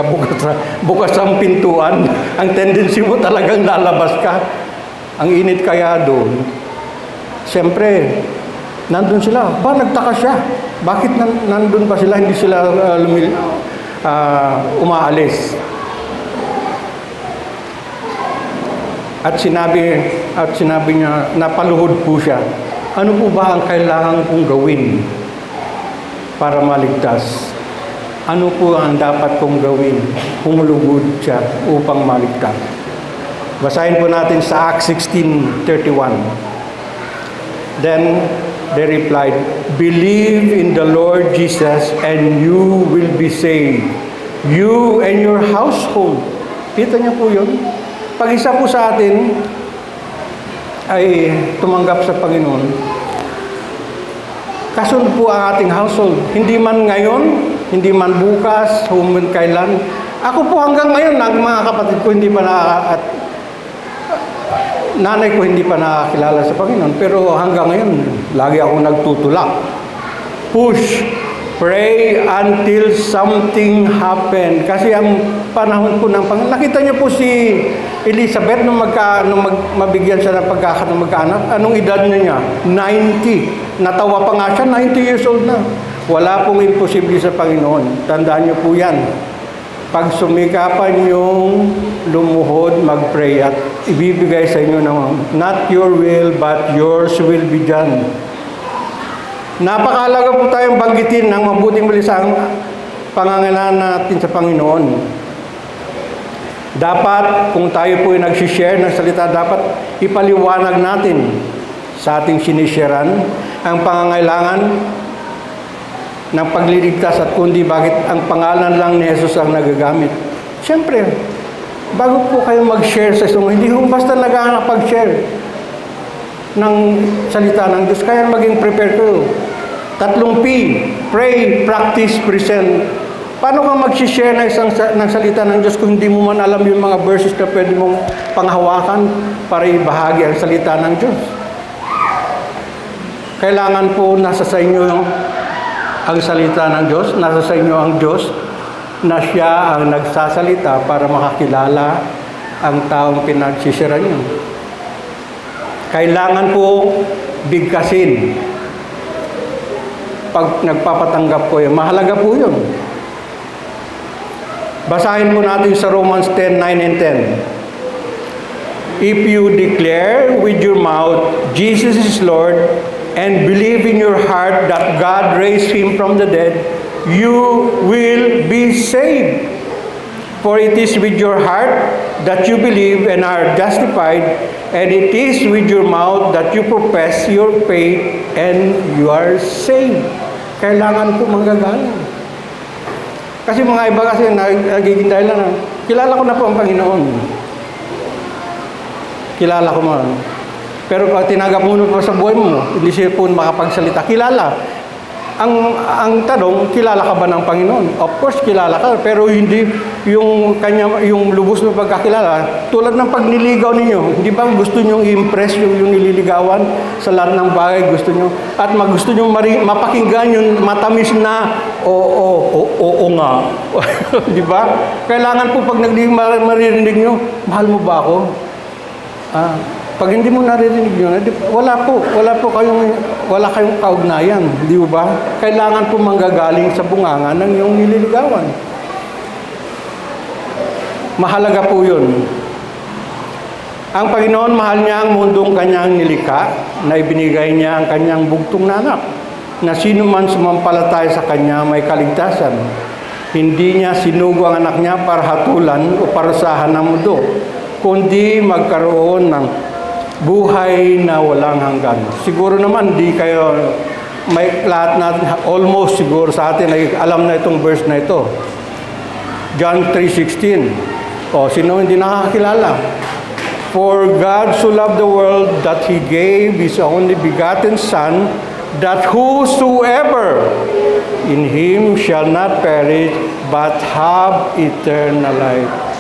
bukas ang pintuan, ang tendency mo talagang lalabas ka. Ang init kaya doon. Siyempre, nandun sila. Nagtaka siya. Bakit nandun pa sila? Hindi sila umaalis. At sinabi niya, napaluhod po siya. Ano po ba ang kailangan kong gawin para maligtas? Ano po ang dapat kong gawin? Humulugod siya upang maligtas. Basahin po natin sa Acts 16:31. Then they replied, "Believe in the Lord Jesus and you will be saved, you and your household." Kita niyo po yun? Pag isa po sa atin ay tumanggap sa Panginoon, kasunod po ang ating household. Hindi man ngayon, hindi man bukas, human kailan. Ako po hanggang ngayon, ang mga kapatid ko hindi pa nanay ko hindi pa nakakilala sa Panginoon, pero hanggang ngayon, lagi akong nagtutulak. Push, pray until something happen. Kasi ang panahon po ng Panginoon, nakita niyo po si Elizabeth nung mabigyan siya ng magkaanak, anong edad niya? 90. Natawa pa nga siya, 90 years old na. Wala pong imposible sa Panginoon. Tandaan niyo po yan. Pag sumikapan yung lumuhod, mag-pray at ibibigay sa inyo ng not your will, but yours will be done. Napakahalaga po tayong banggitin ng mabuting balisang pangangailangan natin sa Panginoon. Dapat, kung tayo po ay nagsishare ng salita, dapat ipaliwanag natin sa ating sinisharean ang pangangailangan ng pagliligtas at kundi bakit ang pangalan lang ni Jesus ang nagagamit. Siyempre, bago po kayo mag-share sa isang, hindi po basta nag-share ng salita ng Diyos, kaya maging prepare kayo. 3 P, pray, practice, present. Paano ka mag-share ng salita ng Diyos kung hindi mo man alam yung mga verses na pwede mong panghawakan para ibahagi ang salita ng Diyos? Kailangan po nasa sa inyo ang salita ng Diyos, nasa sa inyo ang Diyos na siya ang nagsasalita para makakilala ang taong pinagsisira niyo. Kailangan po bigkasin. Pag nagpapatanggap ko yun, mahalaga po yun. Basahin po natin sa Romans 10:9 and 10. If you declare with your mouth, Jesus is Lord, and believe in your heart that God raised Him from the dead, you will be saved. For it is with your heart that you believe and are justified, and it is with your mouth that you profess your faith and you are saved. Kailangan po manggagaling. Kasi mga iba kasi nagiging dahilan na, kilala ko na po ang Panginoon. Kilala ko man. Pero pag tinanggap mo po sa buhay mo, hindi siya po makapagsalita. Kilala. Ang tanong, kilala ka ba ng Panginoon? Of course, kilala ka. Pero hindi yung lubos na pagkakilala, tulad ng pagniligaw ninyo. Hindi ba gusto nyo i-impress yung nililigawan sa lahat ng bagay gusto nyo? At gusto nyo mapakinggan yung matamis na oo nga. Di ba? Kailangan po pag maririnig nyo, mahal mo ba ako? Pag hindi mo naririnig yun, wala kayong kaugnayan, di ba? Kailangan po manggagaling sa bunganga ng iyong nililigawan. Mahalaga po yun. Ang Panginoon, mahal niya ang mundong kanyang nilikha, na ibinigay niya ang kanyang bugtong na anak, na sino man sumampalataya sa kanya may kaligtasan. Hindi niya sinugo ang anak niya para hatulan o parusahan ng mundo, kundi magkaroon ng buhay na walang hanggan. Siguro naman di kayo may lahat natin almost siguro sa atin ay alam na itong verse na ito. John 3:16. Sino hindi nakakilala? For God so loved the world that He gave His only begotten Son, that whosoever in Him shall not perish but have eternal life.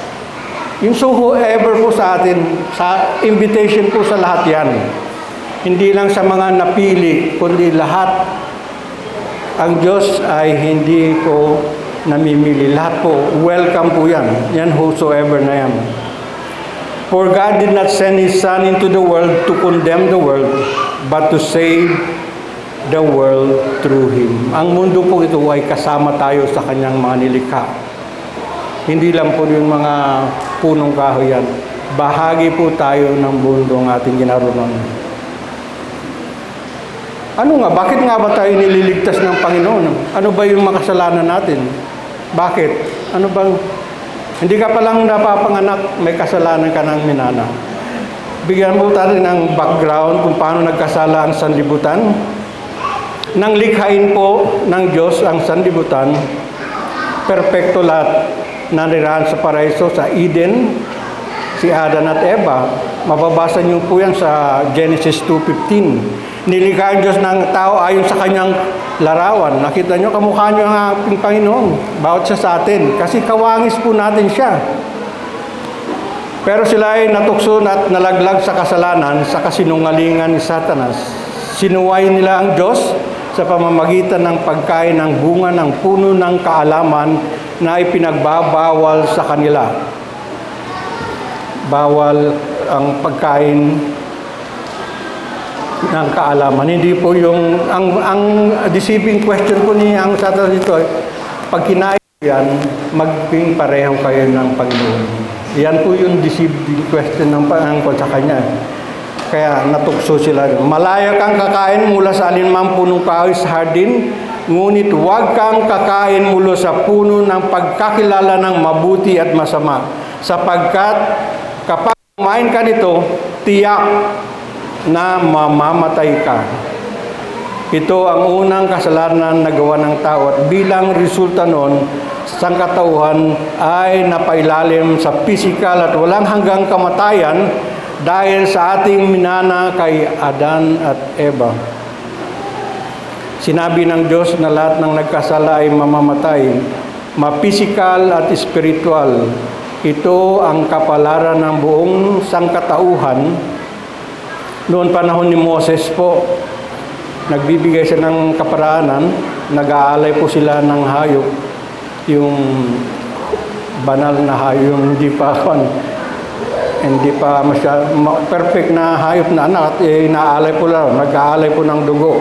Yung so whoever po sa atin, sa invitation po sa lahat yan. Hindi lang sa mga napili, kundi lahat. Ang Diyos ay hindi po namimili. Lahat po, welcome po yan. Yan whosoever na yan. For God did not send His Son into the world to condemn the world, but to save the world through Him. Ang mundo po ito ay kasama tayo sa Kanyang mga nilikha. Hindi lang po yung mga punong kahoy yan. Bahagi po tayo ng mundong ating ginaroon. Ano nga? Bakit nga ba tayo nililigtas ng Panginoon? Ano ba yung makasalanan natin? Bakit? Ano bang... Hindi ka palang napapanganak, may kasalanan ka ng minana. Bigyan mo tayo ng background kung paano nagkasala ang sanlibutan. Nang likhain po ng Diyos ang sanlibutan, perpekto lahat. Nanirahan sa paraiso sa Eden, si Adan at Eva. Mababasa niyo po yan sa Genesis 2:15. Nilikha ang Diyos ng tao ayon sa kanyang larawan. Nakita niyo, kamukha niyo ang ating Panginoon. Bawat siya sa atin. Kasi kawangis po natin siya. Pero sila ay natukso at nalaglag sa kasalanan, sa kasinungalingan ni Satanas. Sinuway nila ang Diyos sa pamamagitan ng pagkain ng bunga ng puno ng kaalaman na ipinagbabawal sa kanila. Bawal ang pagkain ng kaalaman. Hindi po yung ang deceiving question po ni ang Satanas dito, pag kinain yan, maging pareho kayo ng Panginoon. Yan po yung deceiving question ng pangangkot sa kanya. Kaya natukso sila. Malaya kang kakain mula sa alinmang punong kahoy sa hardin, ngunit huwag kang kakain mula sa puno ng pagkakilala ng mabuti at masama. Sapagkat kapag kumain ka nito, tiyak na mamamatay ka. Ito ang unang kasalanan na gawa ng tao at bilang resulta noon, sa katauhan ay napailalim sa pisikal at walang hanggang kamatayan dahil sa ating minana kay Adan at Eva. Sinabi ng Diyos na lahat ng nagkasala ay mamamatay. mapisikal at espiritual. Ito ang kapalaran ng buong sangkatauhan. Noon panahon ni Moses po, nagbibigay siya ng kaparaanan, nag-aalay po sila ng hayop, yung banal na hayop, yung hindi pa perfect na hayop na anak, inaalay po lang, nag-aalay po ng dugo.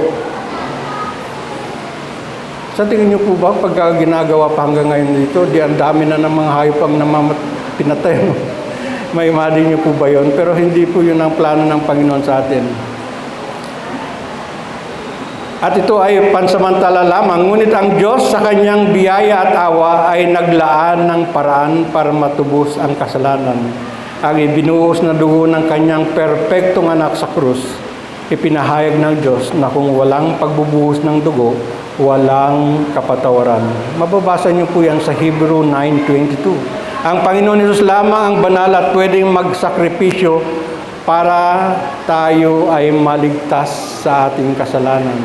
Sa tingin niyo po ba, pag ginagawa pa hanggang ngayon dito, ang dami na ng mga hayop ang pinatay. No? May imagine niyo po ba yun? Pero hindi po yun ang plano ng Panginoon sa atin. At ito ay pansamantala lamang, ngunit ang Diyos sa kanyang biyaya at awa ay naglaan ng paraan para matubos ang kasalanan. Ang ibinuhos na dugo ng kanyang perpektong anak sa krus, ipinahayag ng Diyos na kung walang pagbubuhos ng dugo, walang kapatawaran. Mababasa niyo po yan sa Hebrew 9:22. Ang Panginoon Hesus lamang ang banal at pwedeng magsakripisyo para tayo ay maligtas sa ating kasalanan.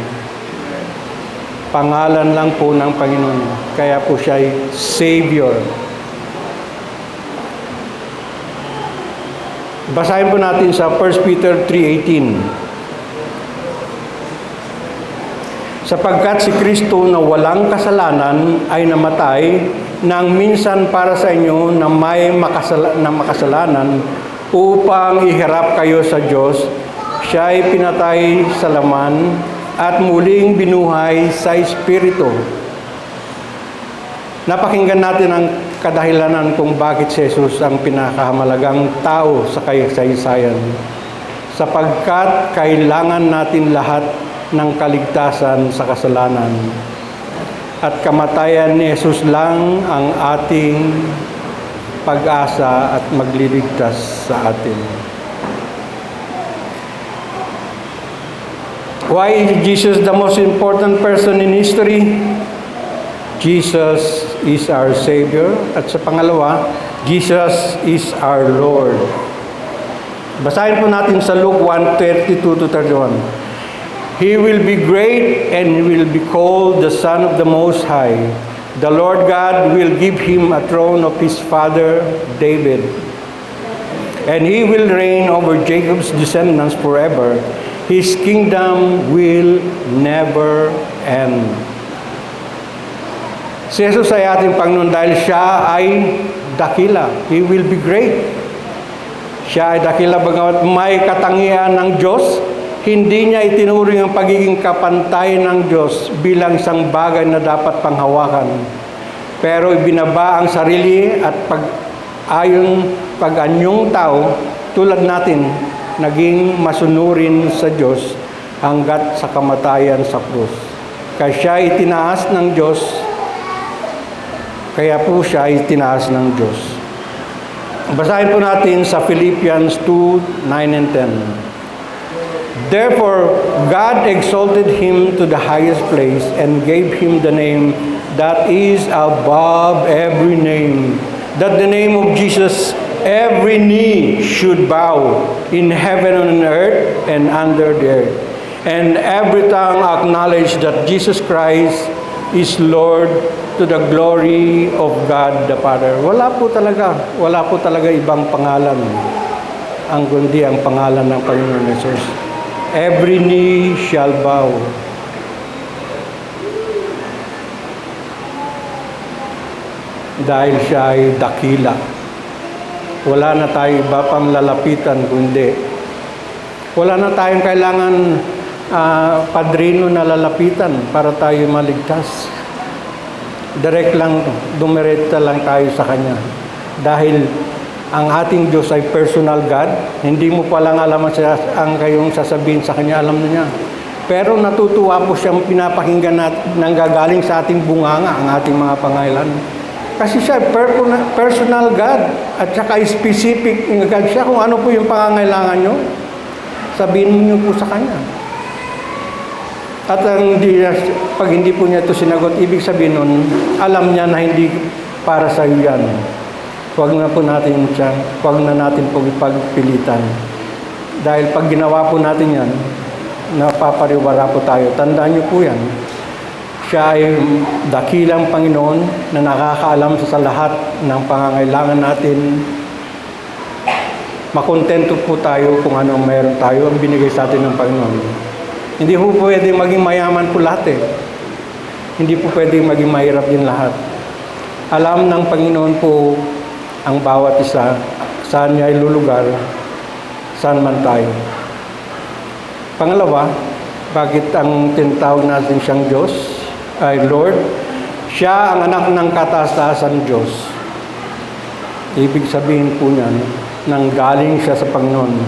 Pangalan lang po ng Panginoon. Kaya po siya ay Savior. Basahin po natin sa 1 Peter 3:18. Sapagkat si Kristo na walang kasalanan ay namatay nang minsan para sa inyo na may makasalanan upang iharap kayo sa Diyos. Siya ay pinatay sa laman at muling binuhay sa Espiritu. Napakinggan natin ang kadahilanan kung bakit si Jesus ang pinakamahalagang tao sa kasaysayan. Sapagkat kailangan natin lahat ng kaligtasan sa kasalanan. At kamatayan ni Jesus lang ang ating pag-asa at magliligtas sa atin. Why is Jesus the most important person in history? Jesus is our Savior. At sa pangalawa, Jesus is our Lord. Basahin po natin sa Luke 1:32-31. He will be great and will be called the Son of the Most High. The Lord God will give him a throne of his father David. And he will reign over Jacob's descendants forever. His kingdom will never end. Si Jesus ay ating Panginoon dahil siya ay dakila. He will be great. Siya ay dakila bagamat may katangian ng Diyos. Hindi niya itinuring ang pagiging kapantay ng Diyos bilang isang bagay na dapat panghawakan. Pero ibinaba ang sarili at pag-anyong tao tulad natin, naging masunurin sa Diyos hanggat sa kamatayan sa krus. Kaya siya itinaas ng Diyos, kaya po siya itinaas ng Diyos. Basahin po natin sa Philippians 2:9 and 10. Therefore, God exalted him to the highest place and gave him the name that is above every name, that the name of Jesus every knee should bow in heaven and on earth and under the earth, and every tongue acknowledge that Jesus Christ is Lord to the glory of God the Father. Wala po talaga ibang pangalan ang kundi ang pangalan ng Panginoon Jesus. Every knee shall bow. Dahil siya ay dakila. Wala na tayong iba pang lalapitan kundi. Wala na tayong kailangan padrino na lalapitan para tayo maligtas. Direct lang, dumiretso lang tayo sa Kanya. Dahil ang ating Diyos ay personal God. Hindi mo palang alam ang kayong sasabihin sa Kanya, alam na niya. Pero natutuwa po siyang pinapakinggan nang gagaling sa ating bunganga ang ating mga pangailan. Kasi siya personal God at saka specific God siya kung ano po yung pangangailangan nyo. Sabihin niyo po sa Kanya. At pag hindi po niya ito sinagot, ibig sabihin nun, alam niya na hindi para sa iyo yan. Huwag na po natin siya, huwag na natin po ipagpilitan. Dahil pag ginawa po natin yan, napapariwara po tayo. Tandaan niyo po yan. Siya ay dakilang Panginoon na nakakaalam sa lahat ng pangangailangan natin. Makontento po tayo kung ano mayroon tayo ang binigay sa atin ng Panginoon. Hindi po pwedeng maging mayaman po lahat eh. Hindi po pwedeng maging mahirap din lahat. Alam ng Panginoon po ang bawat isa, saan niya ilulugar, saan man tayo. Pangalawa, bakit ang tinatawag natin siyang Diyos ay Lord? Siya ang anak ng kataas-taasan Diyos. Ibig sabihin po niyan, nang galing siya sa Panginoon.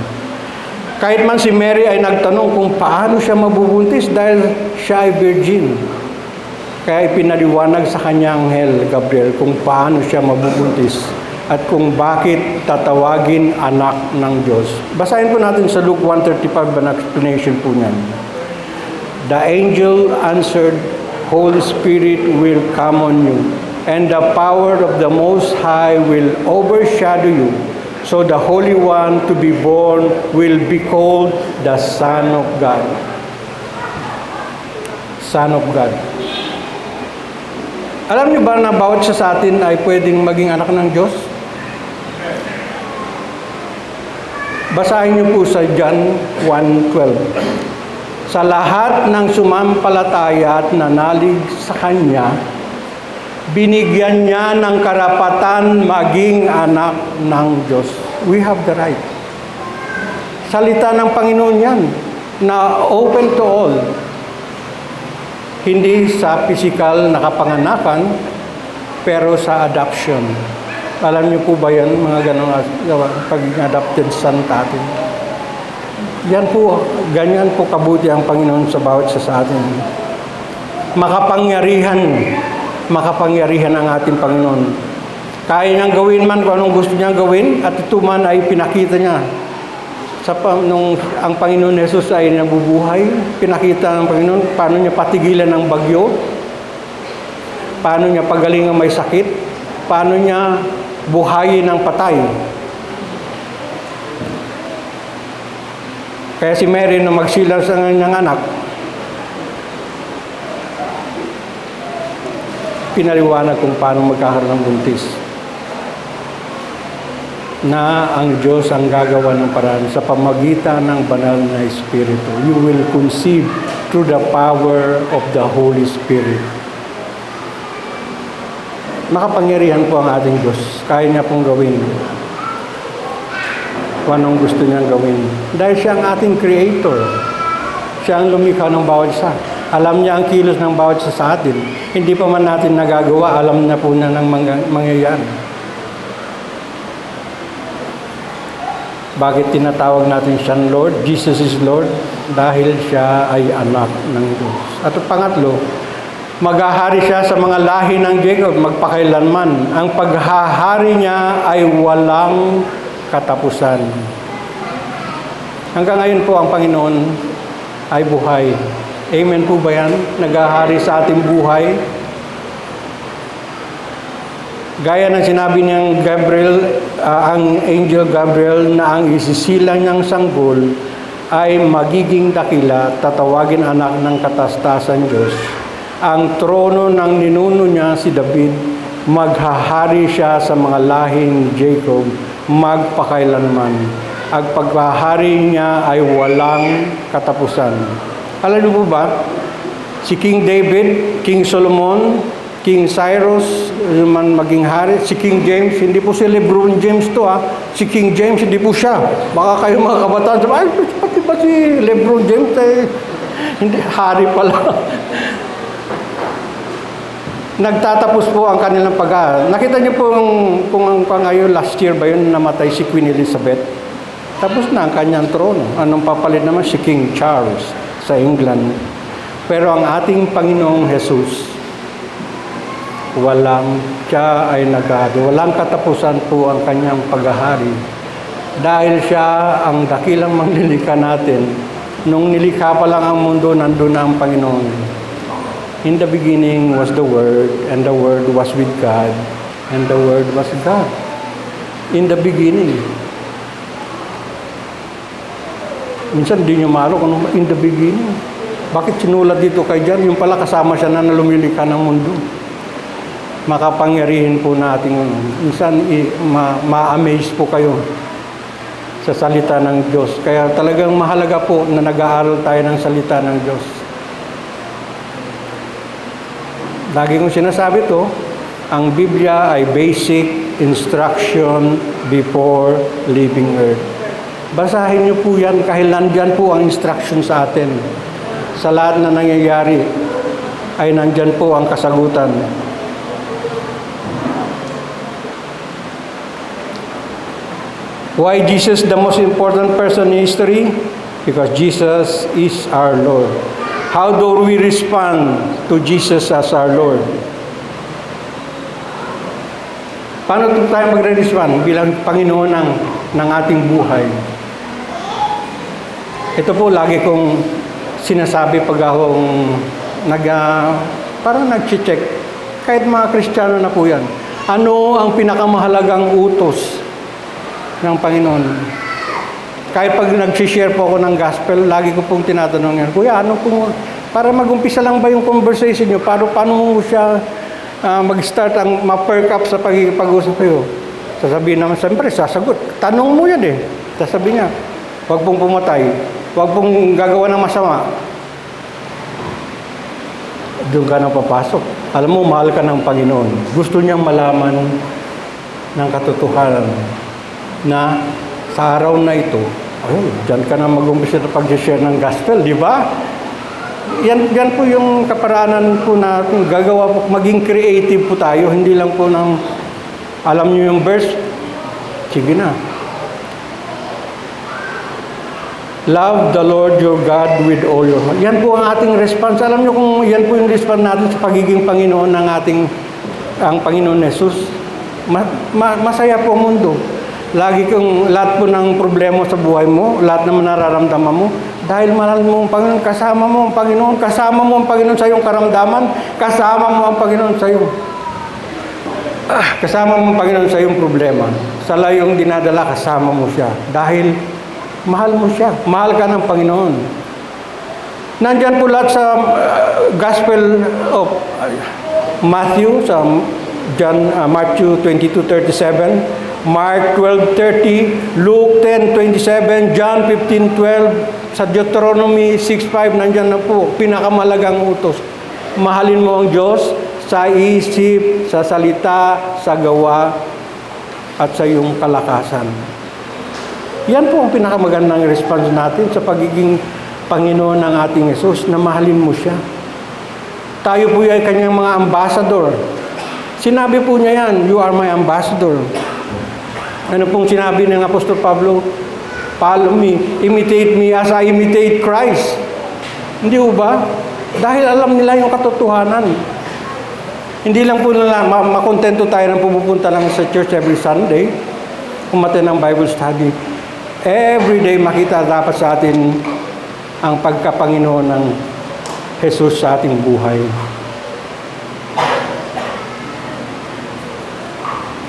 Kahit man si Mary ay nagtanong kung paano siya mabubuntis dahil siya ay virgin. Kaya ipinaliwanag sa kanya ang Anghel Gabriel kung paano siya mabubuntis at kung bakit tatawagin anak ng Diyos. Basahin po natin sa Luke 1:35 ang explanation po niyan. The angel answered, Holy Spirit will come on you, and the power of the Most High will overshadow you. So the Holy One to be born will be called the Son of God. Son of God. Alam niyo ba na bawat isa sa atin ay pwedeng maging anak ng Diyos? Basahin niyo po sa John 1:12. Sa lahat ng sumampalataya at nanalig sa Kanya, binigyan niya ng karapatan maging anak ng Diyos. We have the right. Salita ng Panginoon yan, na open to all. Hindi sa physical na kapanganakan, pero sa adoption. Alam niyo po ba yan, mga ganong pag-adopted son natin? Yan po, ganyan po kabuti ang Panginoon sa bawat isa sa atin. Makapangyarihan ang ating Panginoon. Kaya niyang gawin man kung anong gusto niyang gawin, at ito man ay pinakita niya. Nung ang Panginoon Jesus ay nabubuhay, pinakita ng Panginoon paano niya patigilan ang bagyo, paano niya pagaling ang may sakit, paano niya buhayin ang patay. Kaya si Mary nung magsilang sa kanyang anak, pinaliwanag kung paano magkakaroon ng buntis. Na ang Diyos ang gagawa ng paraan sa pamagitan ng banal na Espiritu. You will conceive through the power of the Holy Spirit. Makapangyarihan po ang ating Diyos. Kaya niya pong gawin kung anong gusto niyang gawin. Dahil siya ang ating Creator. Siya ang lumikha ng bawat isa. Alam niya ang kilos ng bawat isa sa atin. Hindi pa man natin nagagawa, alam na po na ng mangyayari. Bakit tinatawag natin siyang Lord? Jesus is Lord dahil siya ay anak ng Diyos. At pangatlo, maghahari siya sa mga lahi ng Jacob magpakailanman. Ang paghahari niya ay walang katapusan. Hanggang ngayon po ang Panginoon ay buhay. Amen po ba yan? Naghahari sa ating buhay. Gaya ng sinabi niyang Gabriel, ang Angel Gabriel na ang isisilang niyang sanggol ay magiging dakila, tatawagin anak ng katastasan Diyos. Ang trono ng ninuno niya si David, maghahari siya sa mga lahi ni Jacob, magpakailanman. Ang paghahari niya ay walang katapusan. Alam niyo po ba, si King David, King Solomon, King Cyrus, man maging hari, si King James, hindi po si Lebron James to si King James, hindi po siya. Baka kayo mga kabataan, ay, pati ba si Lebron James, hindi, hari pala. Nagtatapos po ang kanilang pag-aaral. Nakita niyo po kung ang pangayon last year ba yun, namatay si Queen Elizabeth. Tapos na ang kanyang trono. Anong papalit naman si King Charles sa England. Pero ang ating Panginoong Jesus, siya ay walang katapusan po ang kanyang paghahari. Dahil siya ang dakilang manglilikha natin. Nung nilikha pa lang ang mundo, nandun na ang Panginoon. In the beginning was the Word, and the Word was with God, and the Word was God. In the beginning. Minsan di nyo malo kung in the beginning. Bakit sinulat dito kay John? Yung pala kasama siya na lumilika ng mundo. Makapangyarihin po natin yun. Minsan, ma-amaze po kayo sa salita ng Diyos. Kaya talagang mahalaga po na nag-aaral tayo ng salita ng Diyos. Lagi kong sinasabi to, ang Biblia ay basic instruction before leaving earth. Basahin niyo po yan kahit nandyan po ang instruction sa atin. Sa lahat na nangyayari ay nandyan po ang kasagutan. Why Jesus the most important person in history? Because Jesus is our Lord. How do we respond to Jesus as our Lord? Paano tayo magre-respond bilang Panginoon ng ating buhay? Ito po lagi kong sinasabi pag akong parang nag-check. Kahit mga Kristiyano na po yan. Ano ang pinakamahalagang utos ng Panginoon? Kahit pag nag-share po ako ng gospel, lagi ko pong tinatanong yan, Kuya, ano po, para mag-umpisa lang ba yung conversation nyo? Paano mo siya mag-start ang ma-perk up sa pag-usap kayo? Sasabihin naman, siyempre, sasagot. Tanong mo yan eh. Sasabihin niya, huwag pong pumatay. Huwag pong gagawa ng masama. Doon ka na papasok. Alam mo, mahal ka ng Panginoon. Gusto niyang malaman ng katotohanan na sa araw na ito, ayun, dyan ka na mag-umpisa na pag-share ng gospel, di ba? Yan po yung kaparaanan po na gagawa po, maging creative po tayo, hindi lang po ng, alam niyo yung verse, sige na. Love the Lord your God with all your heart. Yan po ang ating response. Alam niyo kung yan po yung response natin sa pagiging Panginoon ng ang Panginoon Jesus. Masaya po ang mundo. Lagi kong lahat po ng problema sa buhay mo, lahat ng nararamdaman mo, dahil mahal mo ang Panginoon, kasama mo ang Panginoon sa iyong karamdaman, kasama mo ang Panginoon sa iyong sa iyong problema. Sa layong dinadala, kasama mo siya. Dahil mahal mo siya. Mahal ka ng Panginoon. Nandyan po lahat sa Gospel of Matthew, sa Matthew 22:37, Mark 12:30, Luke 10:27, John 15:12, sa Deuteronomy 6:5, nandyan na po, pinakamalagang utos. Mahalin mo ang Diyos sa isip, sa salita, sa gawa, at sa iyong kalakasan. Yan po ang pinakamagandang response natin sa pagiging Panginoon ng ating Yesus, na mahalin mo siya. Tayo po ay kanyang mga ambassador. Sinabi po niya yan, you are my ambassador. Ano pong sinabi ng Apostol Pablo? Follow me, imitate me as I imitate Christ. Hindi po ba? Dahil alam nila yung katotohanan. Hindi lang po nila makontento tayo ng pumupunta lang sa church every Sunday, umattend ng Bible study. Every day makita dapat sa atin ang pagkapanginoon ng Jesus sa ating buhay.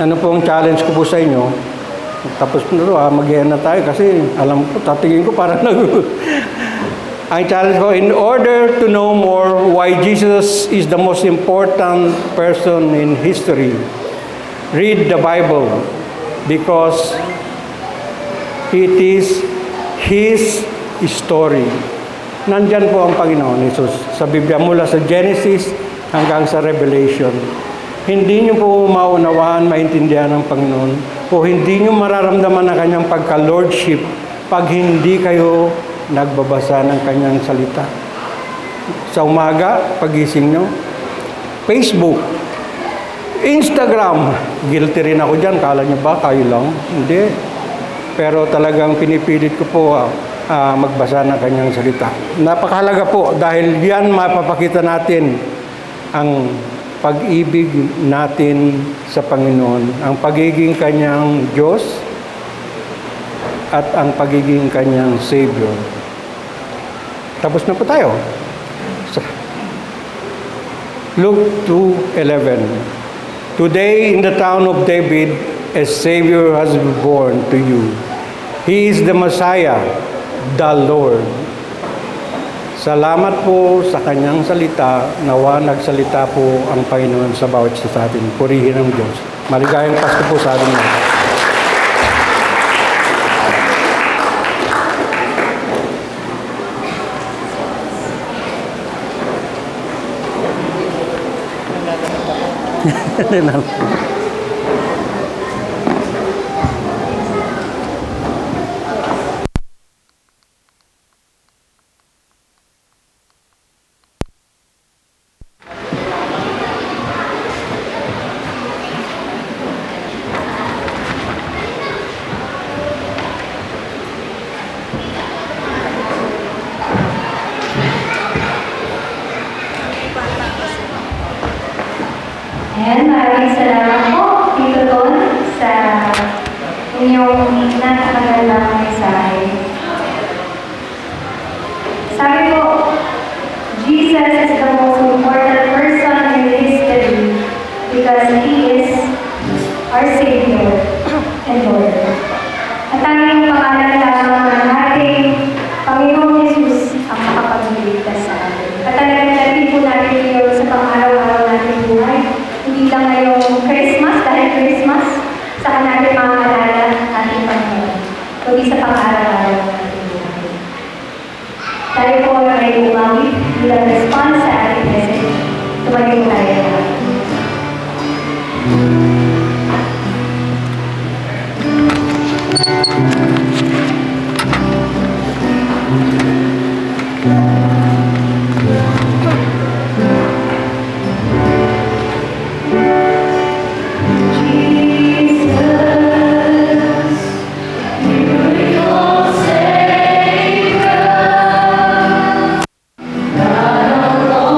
Ano po ang challenge ko po sa inyo? Tapos na mag-iyan na tayo kasi alam ko, tatingin ko parang ang challenge ko, in order to know more why Jesus is the most important person in history, read the Bible because it is His story. Nandyan po ang Panginoon Jesus sa Biblia mula sa Genesis hanggang sa Revelation. Hindi nyo po maunawaan, maintindihan ng Panginoon o hindi nyo mararamdaman ang kanyang pagka-lordship pag hindi kayo nagbabasa ng kanyang salita. Sa umaga, pagising nyo, Facebook, Instagram, guilty rin ako dyan. Kala nyo ba, kayo lang? Hindi. Pero talagang pinipilit ko po magbasa ng kanyang salita. Napakahalaga po dahil yan mapapakita natin ang pag-ibig natin sa Panginoon, ang pagiging kanyang Diyos at ang pagiging kanyang Savior. Tapos na po tayo. Luke 2:11. Today in the town of David, a Savior has been born to you. He is the Messiah, the Lord. Salamat po sa kanyang salita. Nawa nagsalita po ang Panginoon sa bawat isa sa atin. Purihin ang Diyos. Maligayang Pasko po sa atin lahat. Ayan, maraming salamat po, Tito Don, sa inyong napakagandang mensahe. Sabi po, Jesus is the most important person in history because He is our Savior and Lord. At tanging pangalan lamang ng ating Panginoong Jesus ang makapagligtas sa atin. At talagang natin po natin ngayon sa pang-araw-araw natin buhay. Hindi lang ngayong Christmas, dahil Christmas, saka natin maalala ang ating Panginoon. Kundi sa pang-araw-araw natin buhay. Tayo po ay umawit bilang response sa ating message. Tumayo tayo lahat. God of all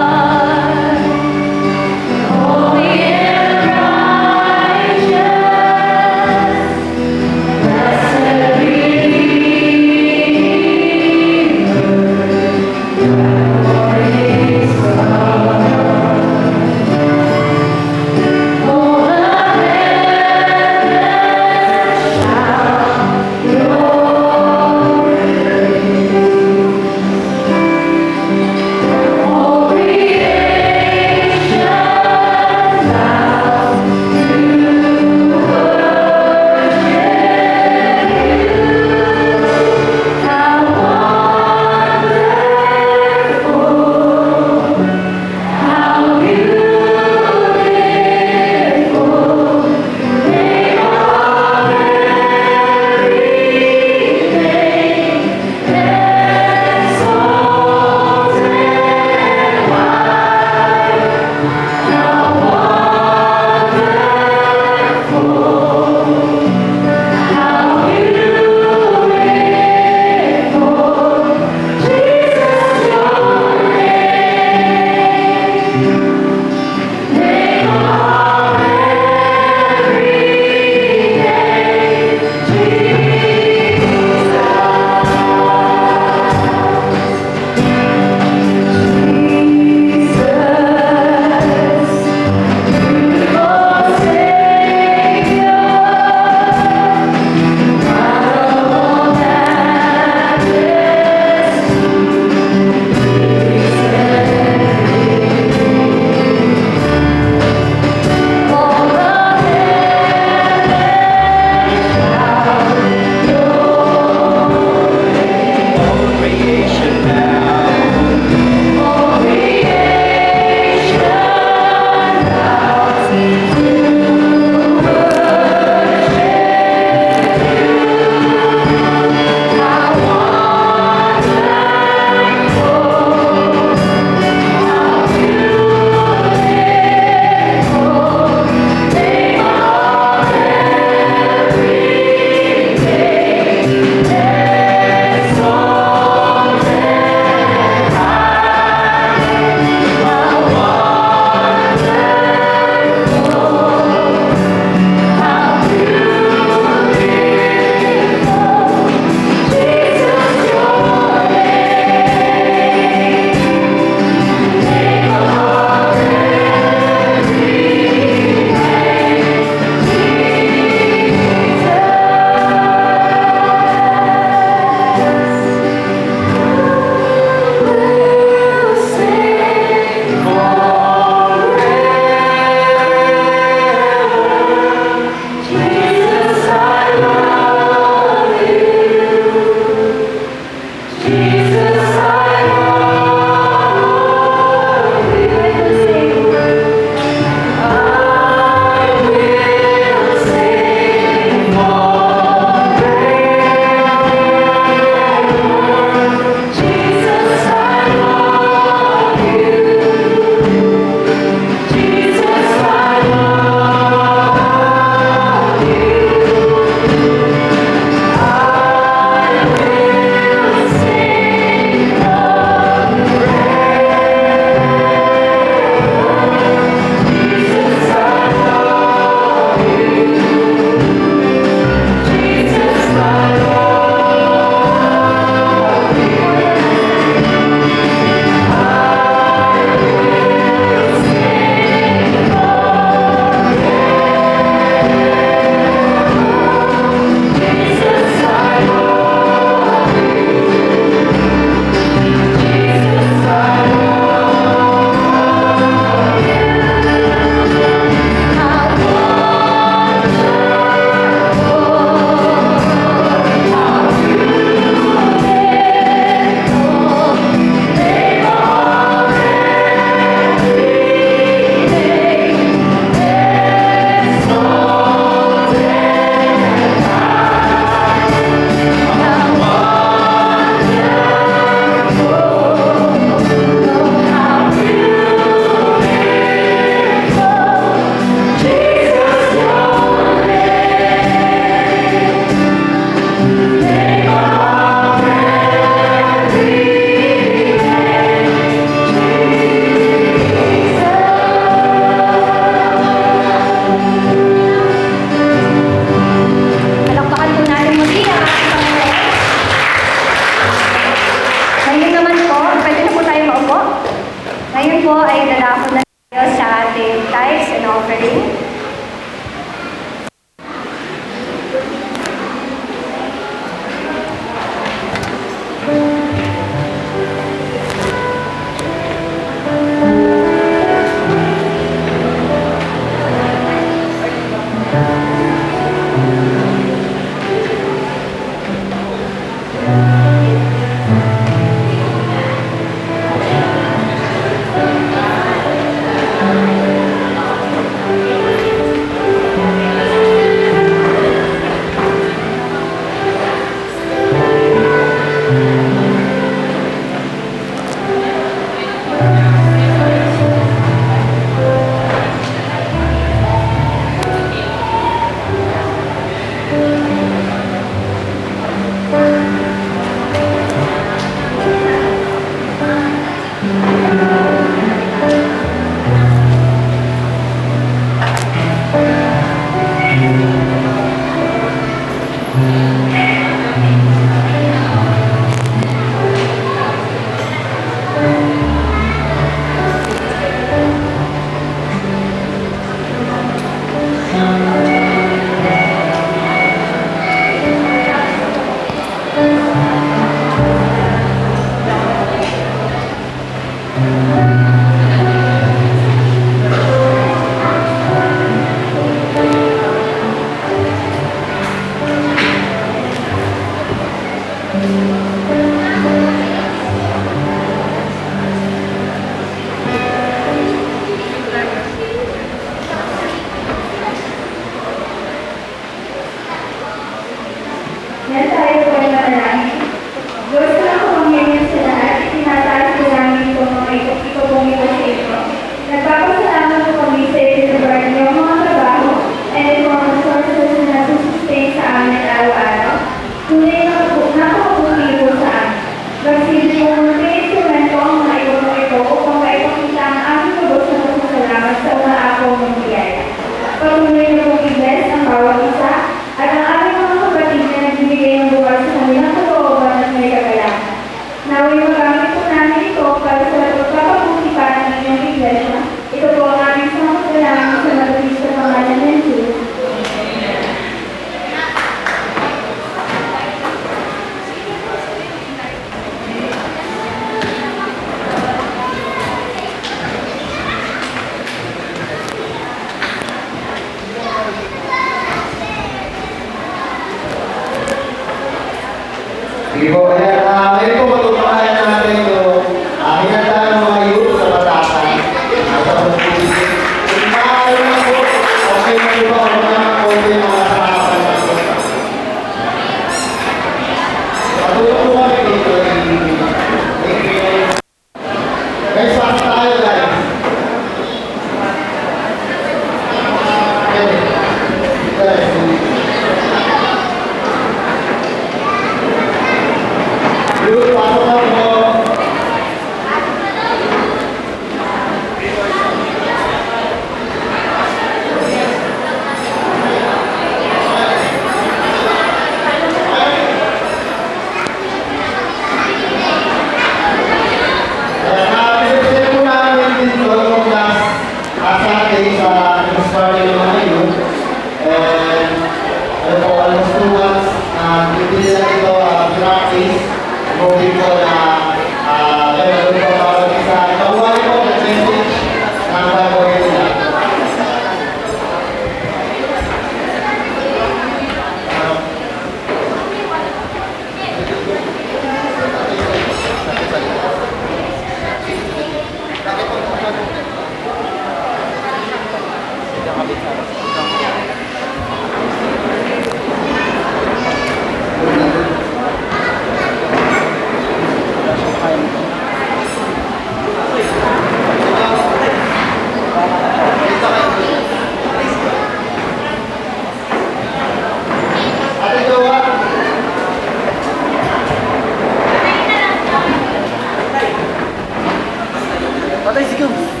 Patay si Gums.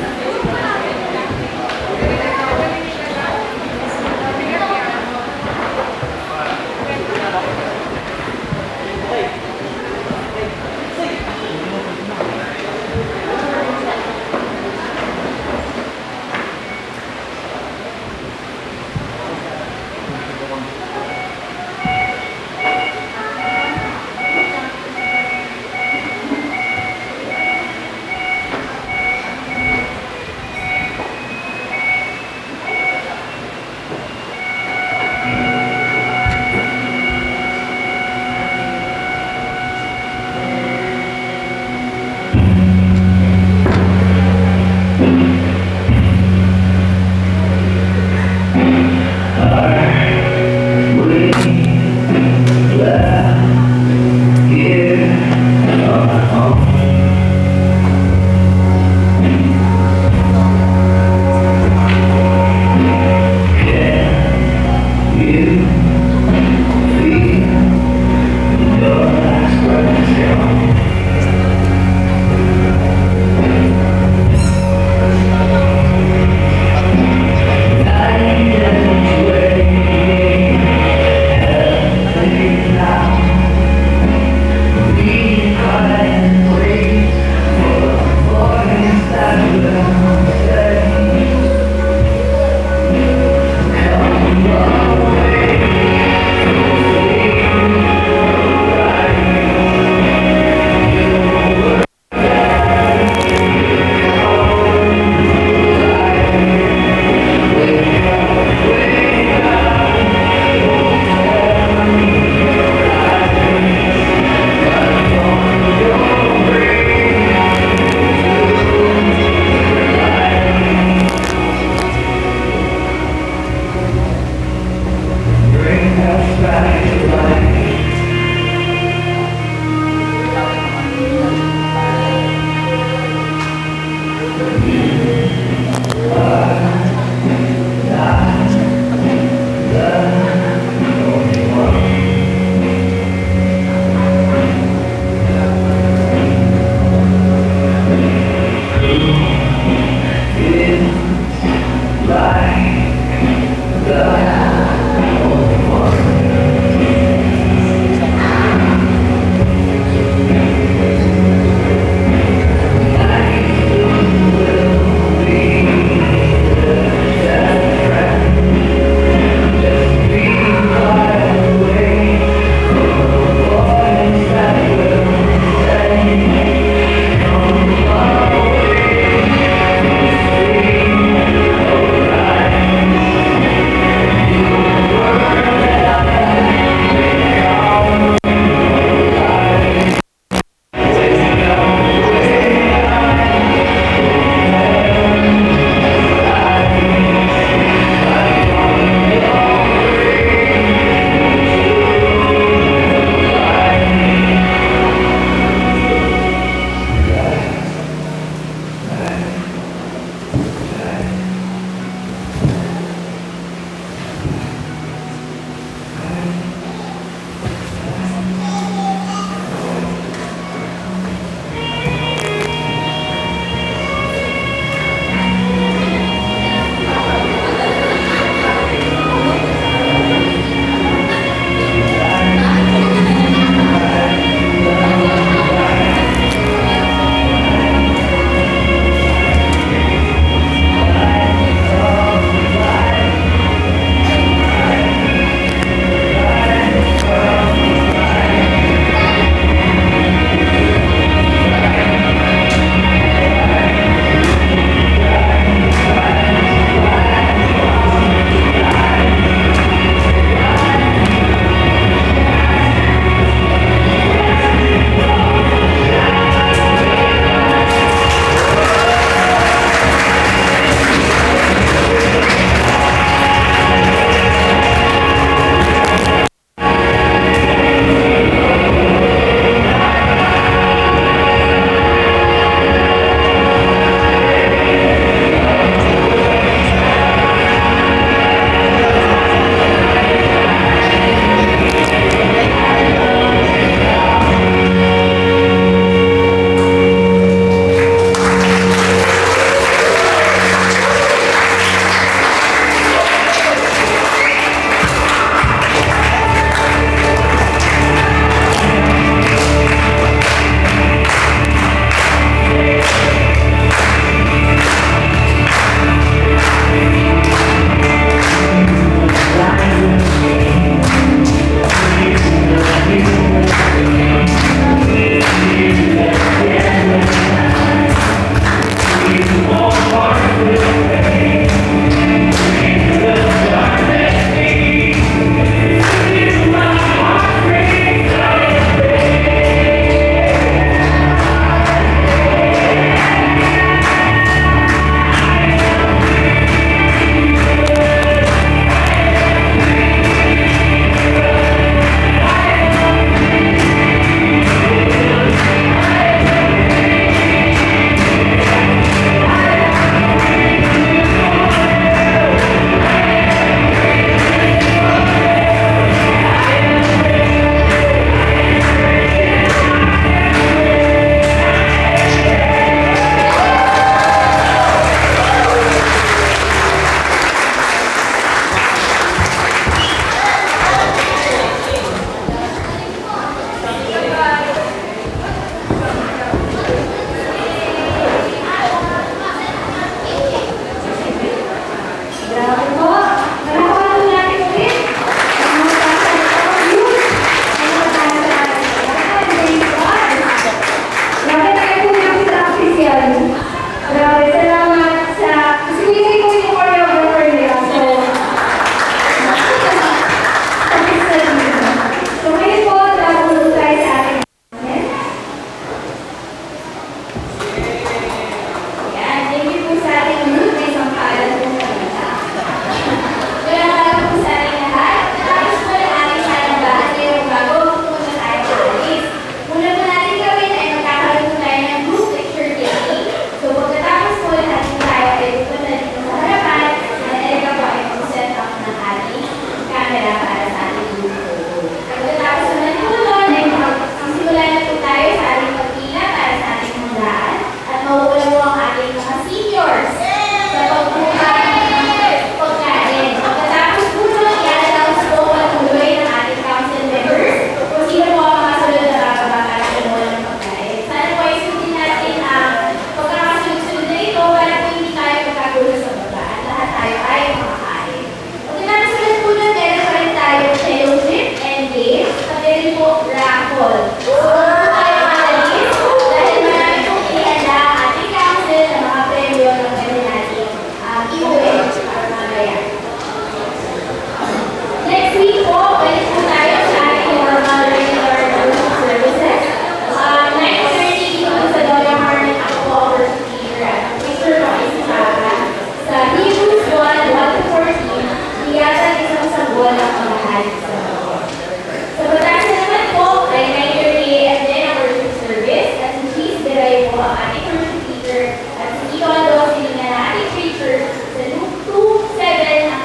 Sa Luke 2:7, ang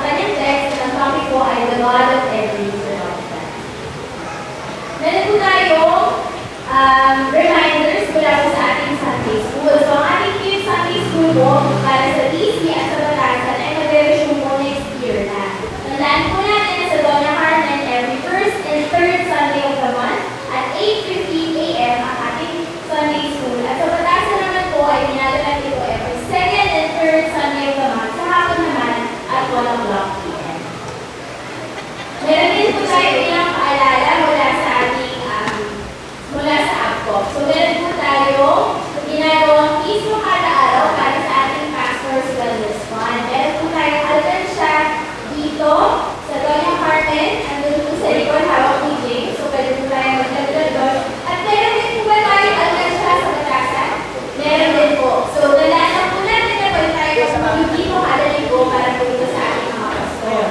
kanyang text, ang topic po ay the God of every circumstance. Meron po tayong reminders mula po sa ating Sunday School. So, ang ating Kids Sunday School po, para sa TC at sa Batasan, ay mag-resume po next year na. Tandaan po natin na sa Doña Carmen every first and third Sunday of the month at 8:15 a.m. ang ating Sunday School. At sa Batasan naman po ay pinagalan ito every second and third Sunday of the month. Sa hapon naman at 1 o'clock p.m. Meron din po tayo ilang paalala mula sa ating mula sa APCO. So, meron po tayo ginagawang mismo kada araw para sa ating Pastor's Wellness Fund. Meron po tayong alkansya dito sa Doña Carmen. Andun po sa likod hawak ni James. So, pwede po tayo magdagdag doon. At meron din po ba tayong alkansya sa Batasan? Meron din po. So, dalaan po natin na pwede tayo sa dito kada linggo para po ito sa ating mga pastor.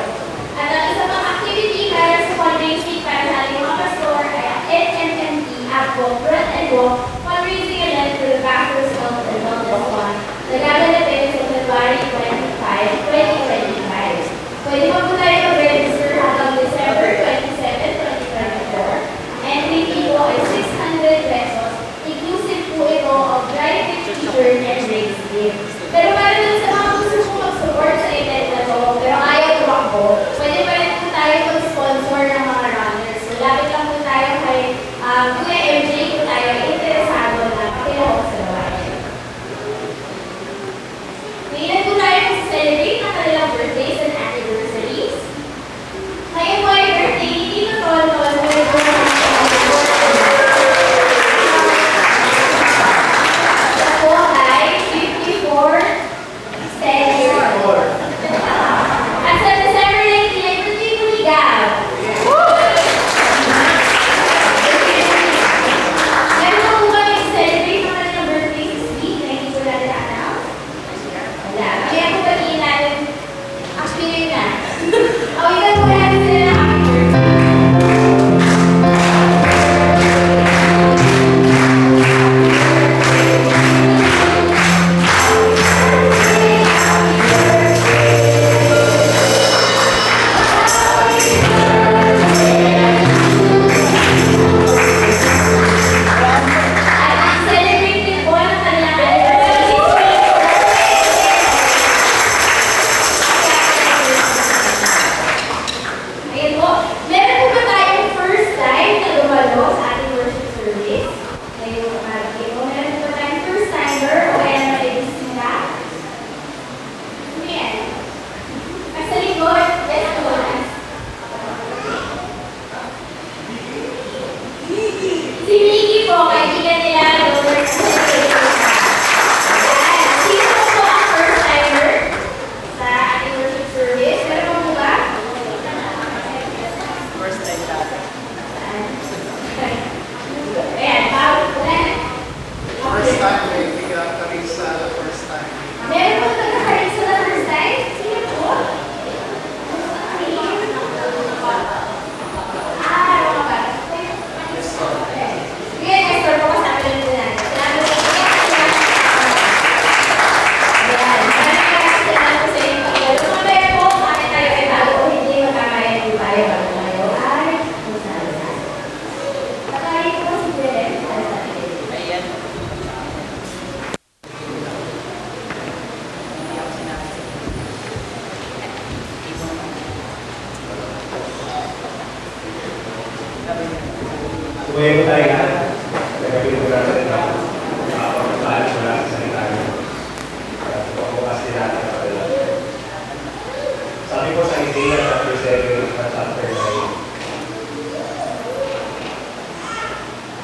At ang isa pang activity para sa fundraising para sa ating mga pastor ay ang NMMD APCO Front and Walk fundraising event for the Pastor's Health and Wellness Fund na gaganapin sa February 25, 2025. Pwede pa po tayo mag-register hanggang December 27, 2024. Entry fee po ay 600 pesos. Inclusive po ito of dry fish t-shirt and race gift. Pero para dun sa mga gusto po mag-support sa event na to, pero ayaw tumakbo, pwede pa rin po tayo mag-sponsor ng mga runners. So, lapit lang po tayo kay Kuya MJ kung tayo ay interesado na pakilahok sa bahay. Ngayon po tayo mag-celebrate ng kanilang birthdays and anniversaries. Ngayon po ay birthday ni Tito Tonton. Siya po ay 54 years old. At sa December 19 ay birthday po ni Gab. Meron na po ba mag-celebrate ng kanilang birthday this week na hindi ko natin na-announce? Wala. Kaya po batiin natin, actually yun na. Awitan po natin sila ng happy birthday. At ang celebrate din po ng kanilang anniversary. Ayun po. Meron po ba tayong first time na dumalo sa ating worship service? Ngayon po natin po. Meron po ba tayong first timer o kaya na may bisita? Ayan. At sa likod, let's go na. Si Mickey po, kaibigan nila, Robert, Ayan. Sino po ang first timer sa ating worship service? Meron po ba? Ayan, bawal po na. First time, may Carissa the first time. Meron po nagkakaroon sa first time? Sino po? Ano ba? Sige, Nestor po, kasama lang din natin. Salamat po. Ayan, maraming salamat po sa inyong pagkakas. Mamaya po, bakit tayo ay bago o hindi magkakayan po tayo bago tayo ay magsalita. Kakain po si Belen. Ayan. Tumayo tayo na. Nagagawin ko natin na pagkakalit mo natin sa itali. Pagkakas din natin sa kapila. Sabi ko sa Isaiah chapter 7 at chapter 9.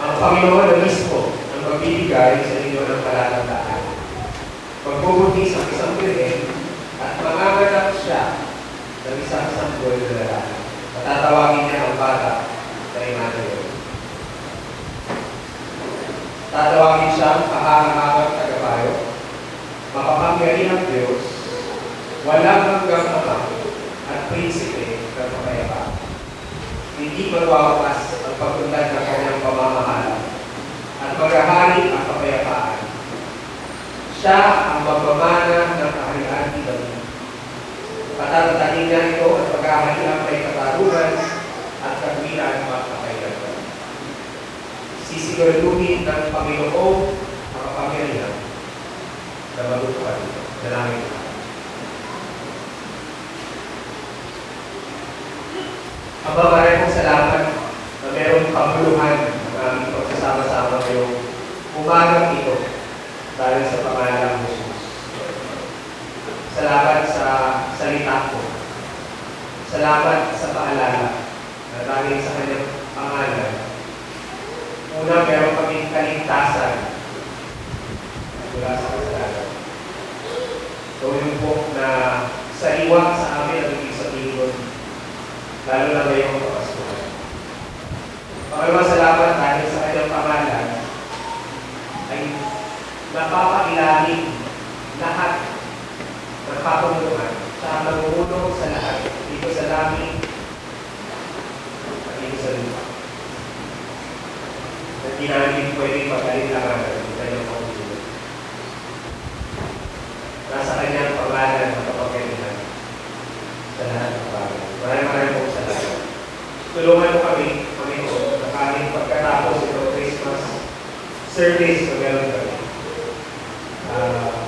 Ang Panginoon na mismo ang magbibigay sa inyo ng palatandaan. Magbubuntis ang isang birhen at manganganak siya ng isang sanggol na lalaki. Matatawagin niya ang bata na Emmanuel. Tatawagin siyang kahangahangang tagapayo, makapangyarihan ng Diyos, walang hanggang ama at prinsipe ng kapayapaan. Hindi magwawakas ang pagtundan ng kanyang pamamahala at maghahari ang kapayapaan. Siya ang magmamana ng kaharian ni David. Patatatahin niya ito at paghahalian may katarungan at kagwiran magpapailan. Sisiguraduhin ng Panginoon ang kapangyarihan na matutupad ito. Dalangin ito. Aba, maraming salamat na mayroong kabuluhan ng aming pagsasama-sama ngayong umagang ito dahil sa pangalan ng Jesus. Salamat sa salita ko. Salamat sa paalala na dahil sa kanyang pangalan, una, meron kaming kaligtasan mula sa kasalanan. Gawin po na sa iwag sa amin ang ibig sabihin nun, lalo na ngayong kapasuhan. Pangalawa, salamat dahil sa kanyang pangalan ay napapailalim lahat ng kapumuhan sa nangungulong sa lahat dito sa langit at dito sa lupa. Hindi namin pwedeng pag-alinlangan ng kanyang pangungulong. Nasa kanyang pangalan at kapagkailan sa lahat ng bagay. Maraming po salamat. Tulungan mo kami, Panginoon, na kaming pagkatapos itong Christmas service na meron kami.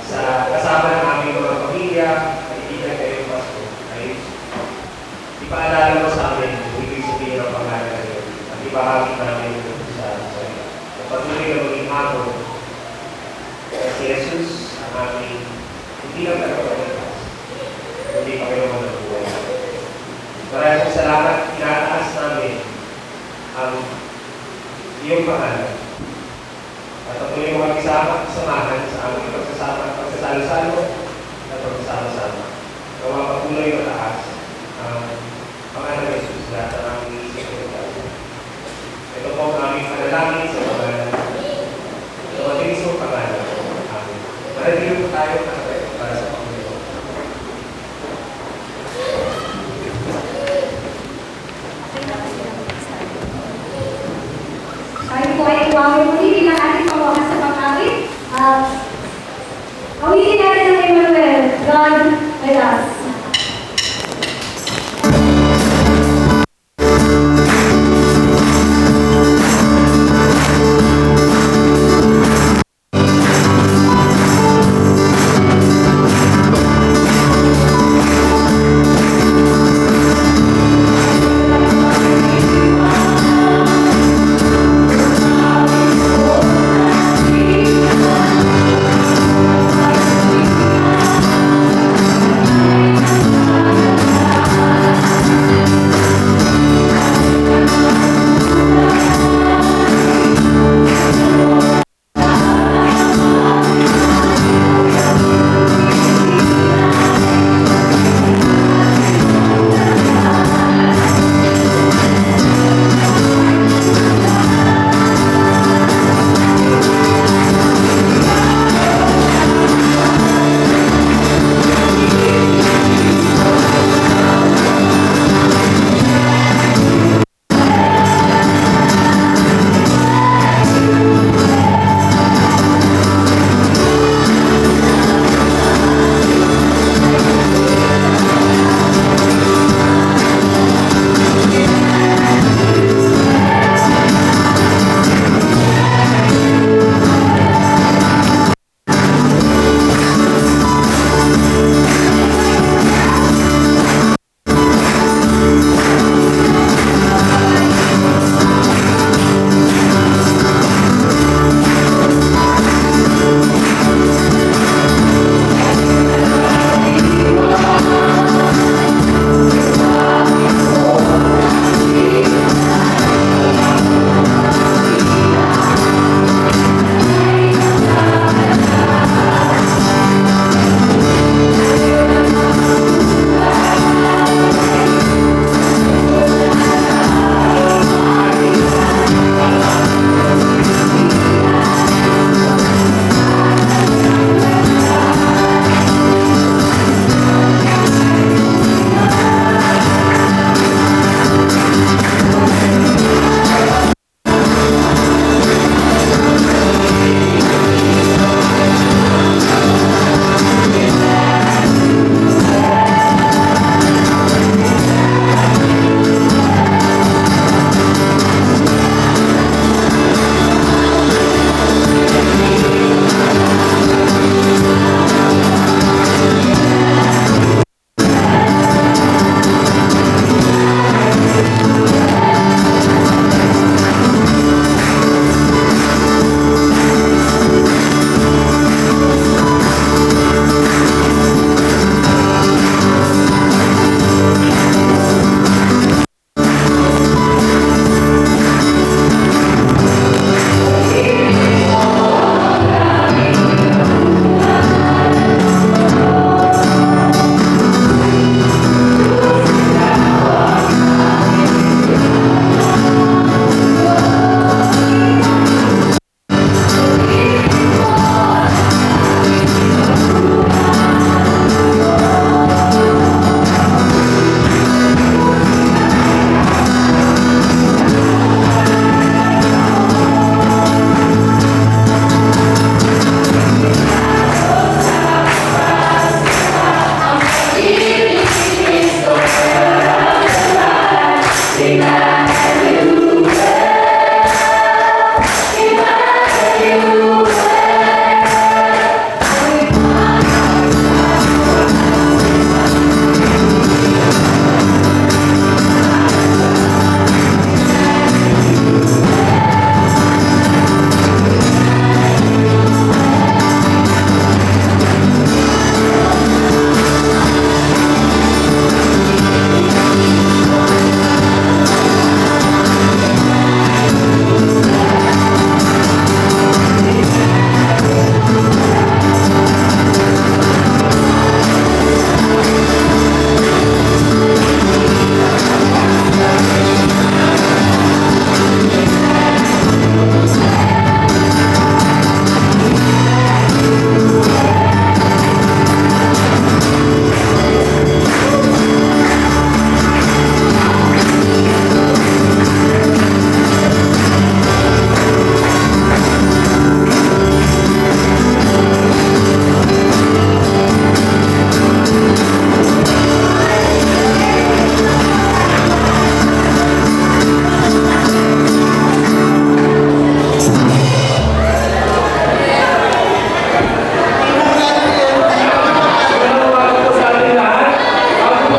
Sa kasama ng aming mga pamilya, kaibigan kayong Pasko, ay ipaalala mo sa amin kung ibig sabihin ang pangalan na yun at ibahagi namin sa iyo. Patuloy na maging hamon si Jesus ang aming hindi lang tagapagligtas, kundi Panginoon ng buhay. Maraming salamat, tinataas namin ang iyong pangalan. At patuloy mo kami samahan sa aming pagsasama at pagsasalo-salo